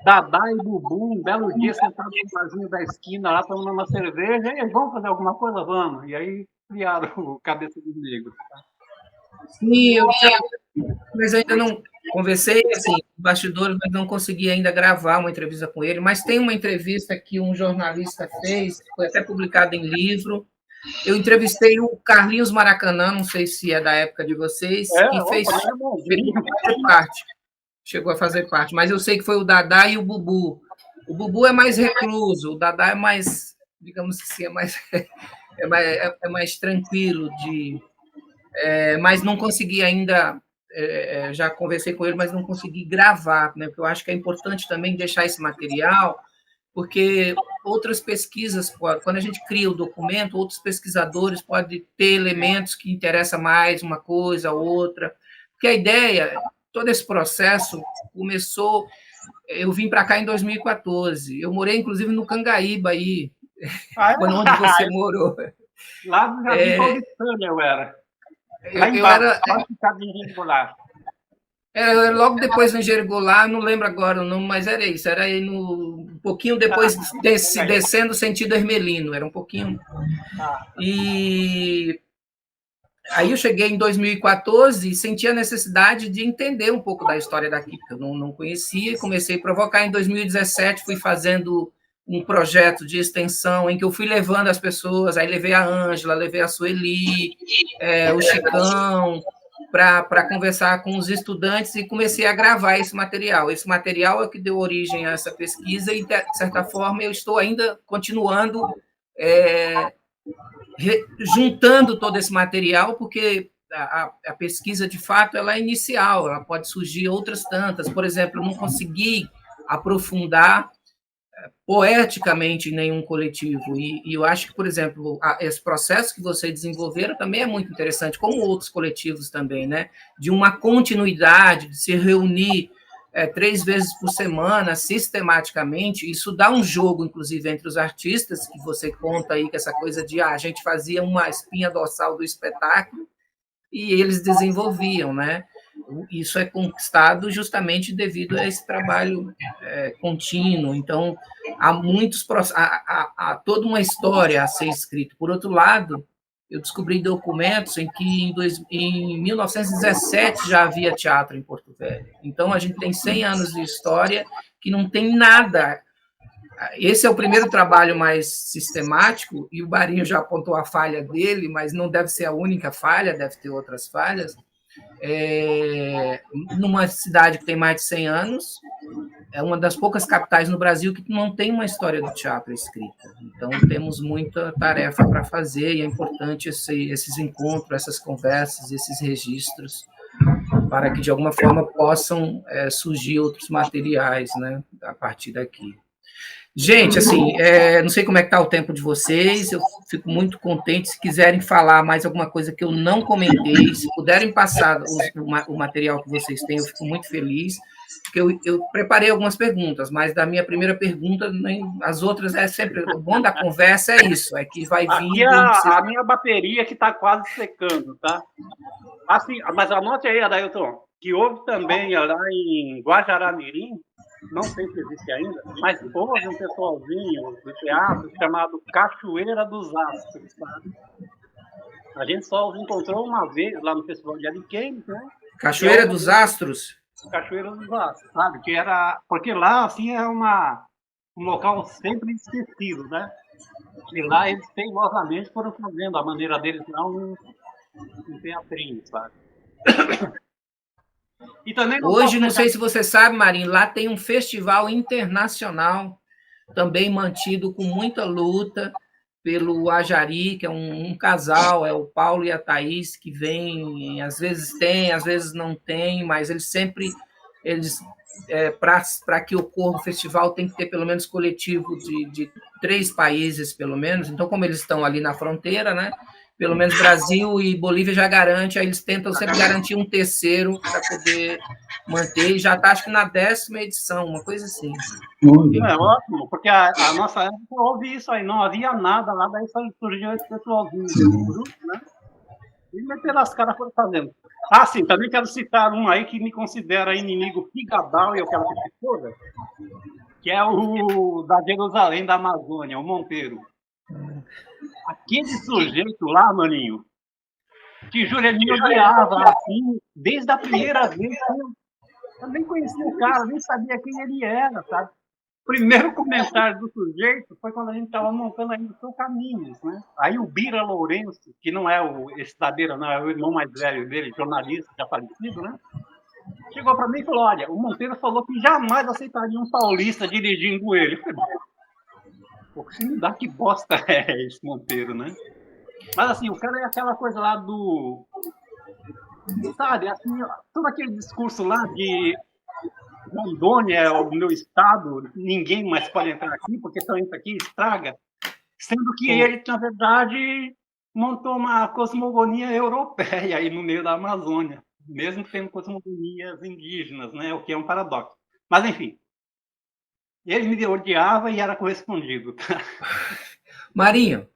Dadá e Bubu, um belo dia sentados no barzinho da esquina, lá tomando uma cerveja, e aí, vamos fazer alguma coisa? Vamos. E aí criaram o Cabeça de Negro. Tá? Sim, mas ainda não conversei, assim, bastidores, mas não consegui ainda gravar uma entrevista com ele, mas tem uma entrevista que um jornalista fez, foi até publicada em livro. Eu entrevistei o Carlinhos Maracanã, não sei se é da época de vocês, que chegou a fazer parte, mas eu sei que foi o Dadá e o Bubu. O Bubu é mais recluso, o Dadá é mais, digamos assim, é mais tranquilo, mas não consegui ainda, já conversei com ele, mas não consegui gravar, né? Porque eu acho que é importante também deixar esse material, porque outras pesquisas, quando a gente cria o documento, outros pesquisadores podem ter elementos que interessam mais uma coisa, outra, porque a ideia, todo esse processo começou, eu vim para cá em 2014, eu morei, inclusive, no Cangaíba, aí, onde você morou. Lá no Jardim Paulistânia eu era. Lá embaixo, logo depois no Engenheiro Goulart, não lembro agora o nome, mas era isso, era aí um pouquinho depois, descendo sentido Hermelino, era um pouquinho. E aí eu cheguei em 2014 e senti a necessidade de entender um pouco da história daqui, porque eu não conhecia, e comecei a provocar. Em 2017, fui fazendo um projeto de extensão em que eu fui levando as pessoas, aí levei a Ângela, levei a Sueli, o Chicão, para conversar com os estudantes, e comecei a gravar esse material. Esse material é que deu origem a essa pesquisa e, de certa forma, eu estou ainda continuando juntando todo esse material, porque a pesquisa, de fato, ela é inicial, ela pode surgir outras tantas. Por exemplo, eu não consegui aprofundar poeticamente em nenhum coletivo, e eu acho que, por exemplo, esse processo que vocês desenvolveram também é muito interessante, como outros coletivos também, né? De uma continuidade, de se reunir 3 vezes por semana, sistematicamente. Isso dá um jogo, inclusive, entre os artistas, que você conta aí, que essa coisa de a gente fazia uma espinha dorsal do espetáculo e eles desenvolviam, né? Isso é conquistado justamente devido a esse trabalho contínuo. Então, há toda uma história a ser escrita. Por outro lado, eu descobri documentos em que em 1917 já havia teatro em Porto Velho. Então, a gente tem 100 anos de história que não tem nada. Esse é o primeiro trabalho mais sistemático, e o Barinho já apontou a falha dele, mas não deve ser a única falha, deve ter outras falhas. Numa cidade que tem mais de 100 anos, é uma das poucas capitais no Brasil que não tem uma história do teatro escrita. Então, temos muita tarefa para fazer, e é importante esses encontros, essas conversas, esses registros, para que, de alguma forma, possam surgir outros materiais, né, a partir daqui. Gente, assim, não sei como é que está o tempo de vocês, eu fico muito contente. Se quiserem falar mais alguma coisa que eu não comentei, se puderem passar o material que vocês têm, eu fico muito feliz, porque eu preparei algumas perguntas, mas da minha primeira pergunta, as outras sempre... O bom da conversa é isso, é que vai vindo... A minha bateria que está quase secando, tá? Assim, mas anote aí, Adailton, que houve também lá em Guajará-Mirim, não sei se existe ainda, mas houve um pessoalzinho do teatro chamado Cachoeira dos Astros, sabe? A gente só os encontrou uma vez lá no Festival de Ariquemes, né? Cachoeira dos Astros? Cachoeira dos Aços, sabe? Que era, porque lá, assim, é um local sempre esquecido, né? E lá eles teimosamente foram fazendo a maneira deles lá um teatrinho, sabe? E também não Hoje, posso não deixar. sei se você sabe, Marinho, lá tem um festival internacional, também mantido com muita luta pelo Ajari, que é um casal, é o Paulo e a Thaís, que vem, às vezes tem, às vezes não tem, mas eles para que ocorra o festival tem que ter pelo menos coletivo de 3 países, pelo menos. Então, como eles estão ali na fronteira, né? Pelo menos Brasil e Bolívia já garante, aí eles tentam sempre garantir um terceiro para poder manter, e já está, acho que na 10ª edição, uma coisa assim. É ótimo, porque a nossa época houve isso aí, não havia nada lá, daí só surgiu esse pessoalzinho desse grupo, né? E meteram as caras foram fazendo. Ah, sim, também quero citar um aí que me considera inimigo pigadal e eu quero que se foda, que é o da Jerusalém da Amazônia, o Monteiro. Aquele sujeito lá, maninho, que juro, ele me odiava, assim, desde a primeira vez que eu nem conhecia o cara, nem sabia quem ele era, sabe? O primeiro comentário do sujeito foi quando a gente estava montando ainda o seu Caminhos, né? Aí o Bira Lourenço, que não é esse da Beira, não, é o irmão mais velho dele, jornalista já falecido, né? Chegou para mim e falou: olha, o Monteiro falou que jamais aceitaria um paulista dirigindo ele. Eu falei, pô, se me dá que bosta é esse Monteiro, né? Mas assim, o cara é aquela coisa lá do. Sabe, assim, todo aquele discurso lá de Rondônia é o meu estado, ninguém mais pode entrar aqui, porque se eu entro aqui, estraga. Sendo que ele, na verdade, montou uma cosmogonia europeia aí no meio da Amazônia, mesmo tendo cosmogonias indígenas, né? O que é um paradoxo. Mas, enfim, ele me odiava e era correspondido. Marinho,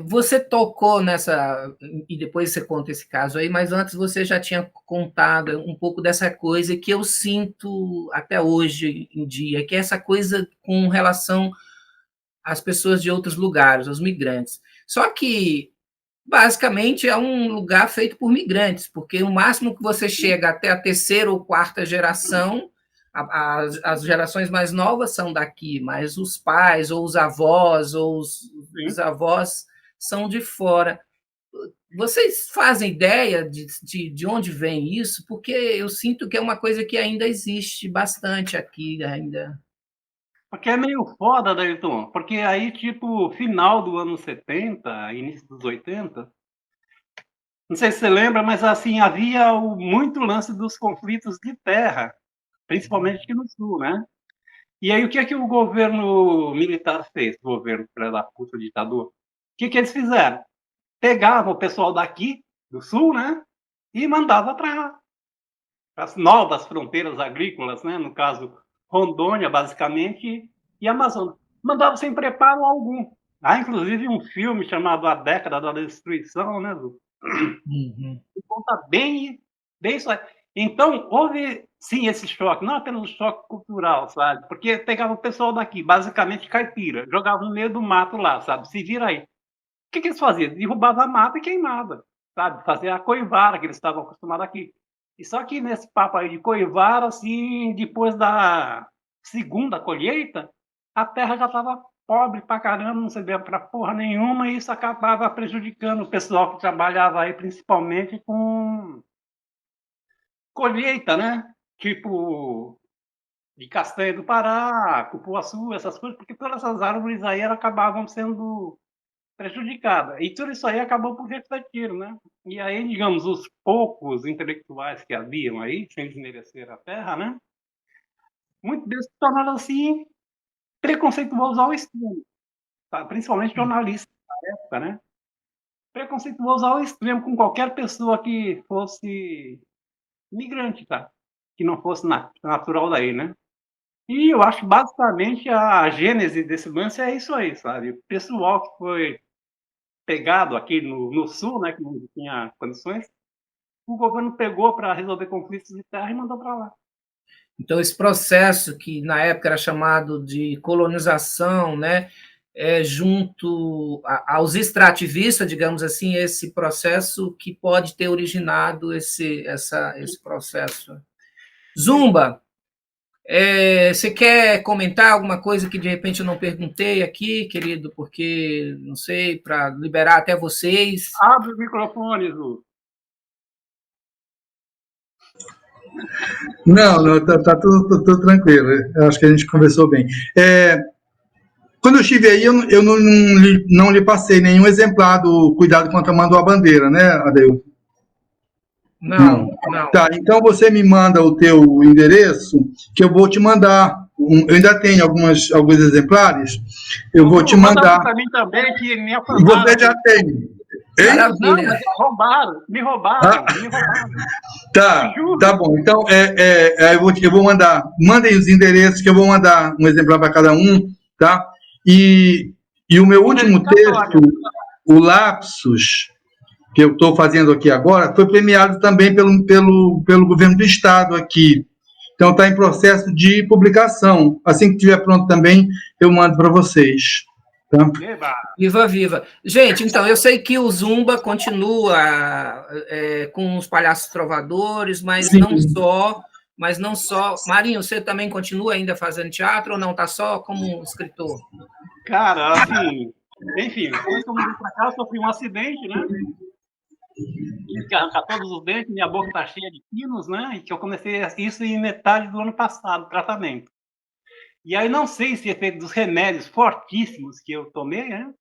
você tocou nessa, e depois você conta esse caso aí, mas antes você já tinha contado um pouco dessa coisa que eu sinto até hoje em dia, que é essa coisa com relação às pessoas de outros lugares, aos migrantes. Só que, basicamente, é um lugar feito por migrantes, porque o máximo que você chega até a 3ª ou 4ª geração, as gerações mais novas são daqui, mas os pais, ou os avós, ou os bisavós são de fora. Vocês fazem ideia de onde vem isso? Porque eu sinto que é uma coisa que ainda existe bastante aqui, ainda. Porque é meio foda, Dailton, porque aí, tipo, final do ano 70, início dos 80, não sei se você lembra, mas assim, havia muito lance dos conflitos de terra, principalmente aqui no sul, né? E aí o que é que o governo militar fez, o governo da puta ditador? O que que eles fizeram? Pegavam o pessoal daqui, do sul, né? E mandava para as novas fronteiras agrícolas, né? No caso, Rondônia, basicamente, e Amazônia. Mandava sem preparo algum. Há, inclusive, um filme chamado A Década da Destruição, né, Lu? Que conta bem isso aí. Então, houve, sim, esse choque, não apenas um choque cultural, sabe? Porque pegava o pessoal daqui, basicamente caipira, jogava no meio do mato lá, sabe? Se vira aí. O que eles faziam? Derrubava a mata e queimava, sabe? Fazia a coivara que eles estavam acostumados aqui. E só que nesse papo aí de coivara, assim, depois da segunda colheita, a terra já estava pobre pra caramba, não servia pra porra nenhuma, e isso acabava prejudicando o pessoal que trabalhava aí, principalmente com colheita, né? Tipo de castanha do Pará, cupuaçu, essas coisas, porque todas essas árvores aí acabavam sendo prejudicadas. E tudo isso aí acabou por refletir, né? E aí, digamos, os poucos intelectuais que haviam aí, sem desmerecer a terra, né? Muitos deles se tornaram, assim, preconceituosos ao extremo, tá? Principalmente jornalistas na época, né? Preconceituosos ao extremo com qualquer pessoa que fosse migrante, tá? Que não fosse natural daí, né? E eu acho que basicamente a gênese desse lance é isso aí, sabe? O pessoal que foi pegado aqui no sul, né, que não tinha condições, o governo pegou para resolver conflitos de terra e mandou para lá. Então, esse processo que na época era chamado de colonização, né, junto aos extrativistas, digamos assim, esse processo que pode ter originado esse processo. Zumba, você quer comentar alguma coisa que de repente eu não perguntei aqui, querido? Porque, não sei, para liberar até vocês. Abre o microfone, Zu. Não, tá tudo tranquilo. Eu acho que a gente conversou bem. Quando eu estive aí, eu não lhe passei nenhum exemplar do Cuidado quando mandou a bandeira, né, Adeildo? Não. Tá, então você me manda o teu endereço, que eu vou te mandar. Eu ainda tenho alguns exemplares, eu vou te mandar. Manda para mim também, que me Você já tem. Hein? Não, mas me roubaram. Tá bom. Então, eu vou mandar. Mandem os endereços, que eu vou mandar um exemplar para cada um, tá? E o meu último texto, o Lapsus, que eu estou fazendo aqui agora, foi premiado também pelo governo do estado aqui. Então, está em processo de publicação. Assim que estiver pronto também, eu mando para vocês. Tá? Viva. Gente, então, eu sei que o Zumba continua com os palhaços trovadores, mas Sim. não só. Marinho, você também continua ainda fazendo teatro ou não? Está só como escritor? Cara, assim, enfim, depois que eu mudei para cá, eu sofri um acidente, né? Tive que arrancar todos os dentes, minha boca está cheia de pinos, né? E que eu comecei isso em metade do ano passado, tratamento. E aí não sei se é efeito dos remédios fortíssimos que eu tomei, né?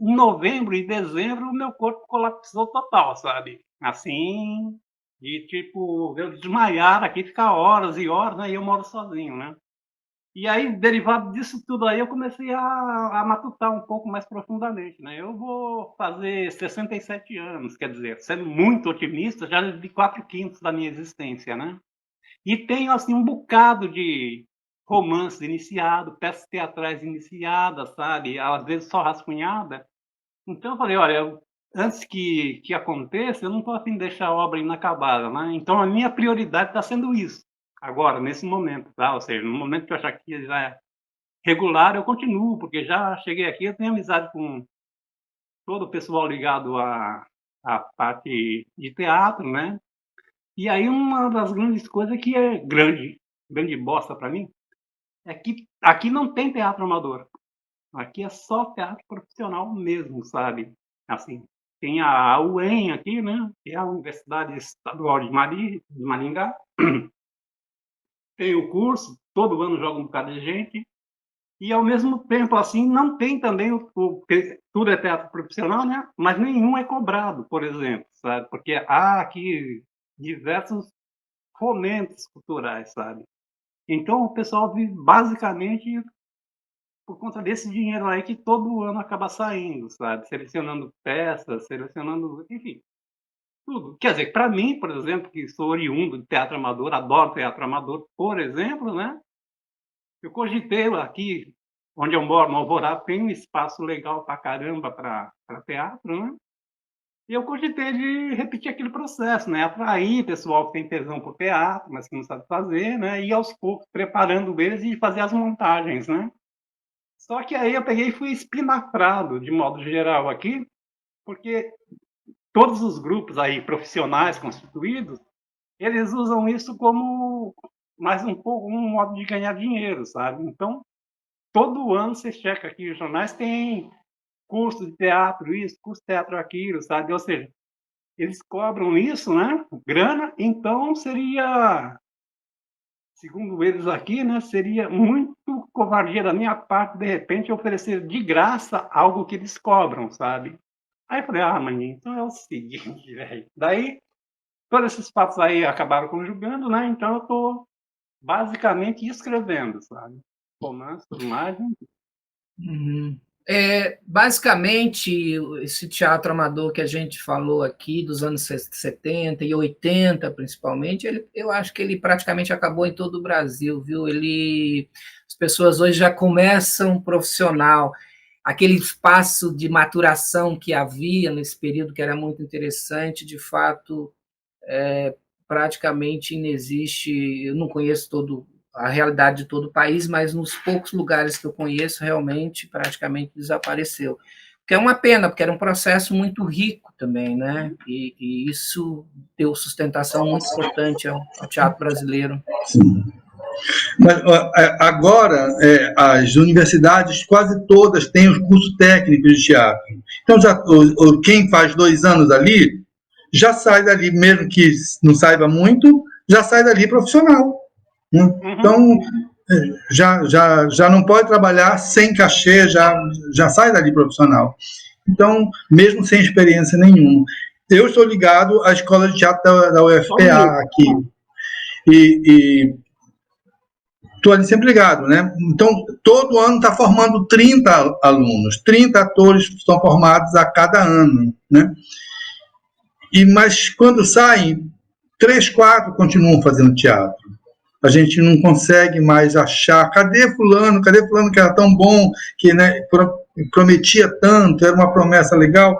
Em novembro e dezembro, o meu corpo colapsou total, sabe? Assim, de tipo, eu desmaiar aqui, ficar horas e horas, né? E eu moro sozinho, né? E aí, derivado disso tudo aí, eu comecei a matutar um pouco mais profundamente, né? Eu vou fazer 67 anos, quer dizer, sendo muito otimista, já de 4/5 da minha existência, né? E tenho, assim, um bocado de romance iniciado, peças teatrais iniciadas, sabe? Às vezes só rascunhada. Então eu falei, olha, antes que aconteça, eu não estou a fim de deixar a obra inacabada, né? Então a minha prioridade está sendo isso, agora, nesse momento, tá? Ou seja, no momento que eu achar que já é regular, eu continuo, porque já cheguei aqui, eu tenho amizade com todo o pessoal ligado à parte de teatro, né? E aí uma das grandes coisas que é grande bosta para mim, é que aqui não tem teatro amador. Aqui é só teatro profissional mesmo, sabe? Assim, tem a UEM aqui, né? Que é a Universidade Estadual de Maringá. Tem o curso, todo ano joga um bocado de gente. E, ao mesmo tempo, assim, não tem também porque tudo é teatro profissional, né? Mas nenhum é cobrado, por exemplo, sabe? Porque há aqui diversos fomentos culturais, sabe? Então, o pessoal vive basicamente por conta desse dinheiro aí que todo ano acaba saindo, sabe? Selecionando peças, enfim, tudo. Quer dizer, para mim, por exemplo, que sou oriundo de teatro amador, adoro teatro amador, por exemplo, né? Eu cogitei aqui, onde eu moro, no Alvorada, tem um espaço legal pra caramba para teatro, né? E eu cogitei de repetir aquele processo, né? Atrair pessoal que tem tesão por teatro, mas que não sabe fazer, né? E aos poucos preparando eles e fazer as montagens, né? Só que aí eu peguei e fui espinafrado, de modo geral, aqui, porque todos os grupos aí profissionais constituídos, eles usam isso como mais um modo de ganhar dinheiro, sabe? Então, todo ano você checa aqui os jornais, tem curso de teatro isso, curso de teatro aquilo, sabe? Ou seja, eles cobram isso, né? Grana, então seria, segundo eles aqui, né, seria muito covardia da minha parte, de repente, oferecer de graça algo que eles cobram, sabe? Aí eu falei, maninho, então é o seguinte, velho. Daí, todos esses fatos aí acabaram conjugando, né? Então eu tô basicamente escrevendo, sabe? Romance, tudo mais. Uhum. Basicamente, esse teatro amador que a gente falou aqui, dos anos 70 e 80, principalmente, eu acho que ele praticamente acabou em todo o Brasil, viu? As pessoas hoje já começam profissional. Aquele espaço de maturação que havia nesse período, que era muito interessante, de fato, praticamente inexiste. Eu não conheço a realidade de todo o país, mas nos poucos lugares que eu conheço, realmente, praticamente desapareceu. que é uma pena, porque era um processo muito rico também, né? E isso deu sustentação muito importante ao teatro brasileiro. Sim. Mas agora, as universidades quase todas têm os cursos técnicos de teatro. Então, quem faz 2 anos ali, já sai dali, mesmo que não saiba muito, já sai dali profissional. Né? Então, já não pode trabalhar sem cachê, já sai dali profissional. Então, mesmo sem experiência nenhuma. Eu estou ligado à Escola de Teatro da UFPA aqui. E estou ali sempre ligado, né? Então, todo ano está formando 30 alunos, 30 atores são formados a cada ano, né? Mas quando saem, 3, 4 continuam fazendo teatro. A gente não consegue mais achar, cadê fulano que era tão bom, que, né, prometia tanto, era uma promessa legal.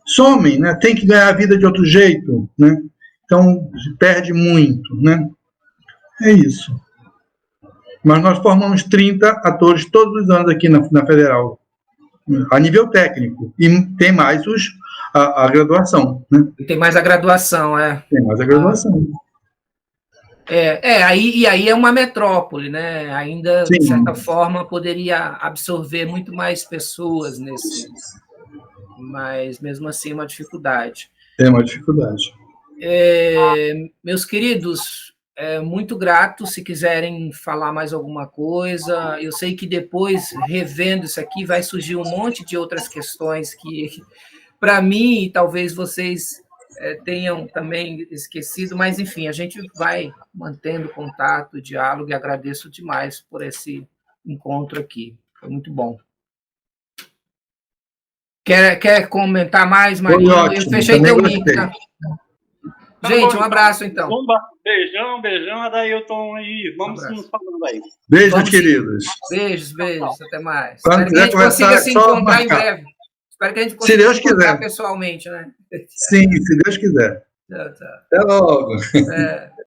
Somem, né? Tem que ganhar a vida de outro jeito, né? Então, perde muito, né? É isso. Mas nós formamos 30 atores todos os anos aqui na Federal, a nível técnico. E tem mais a graduação. Né? Tem mais a graduação, é. Tem mais a graduação. Aí é uma metrópole, né? Ainda, Sim. De certa forma, poderia absorver muito mais pessoas mas, mesmo assim, é uma dificuldade. É uma dificuldade. Meus queridos, muito grato. Se quiserem falar mais alguma coisa, eu sei que depois, revendo isso aqui, vai surgir um monte de outras questões que, para mim, talvez vocês tenham também esquecido, mas, enfim, a gente vai mantendo contato, diálogo, e agradeço demais por esse encontro aqui. Foi muito bom. Quer comentar mais, Marinho? Eu fechei teu link, tá? Gente, um abraço, então. Beijão, Adailton, e vamos nos falando aí. Beijos, queridos. Beijos, até mais. Quando Espero que a gente consiga se encontrar marcar. em breve. Espero que a gente consiga se Deus se encontrar quiser. Pessoalmente, né? Sim, se Deus quiser. Tchau. Até logo.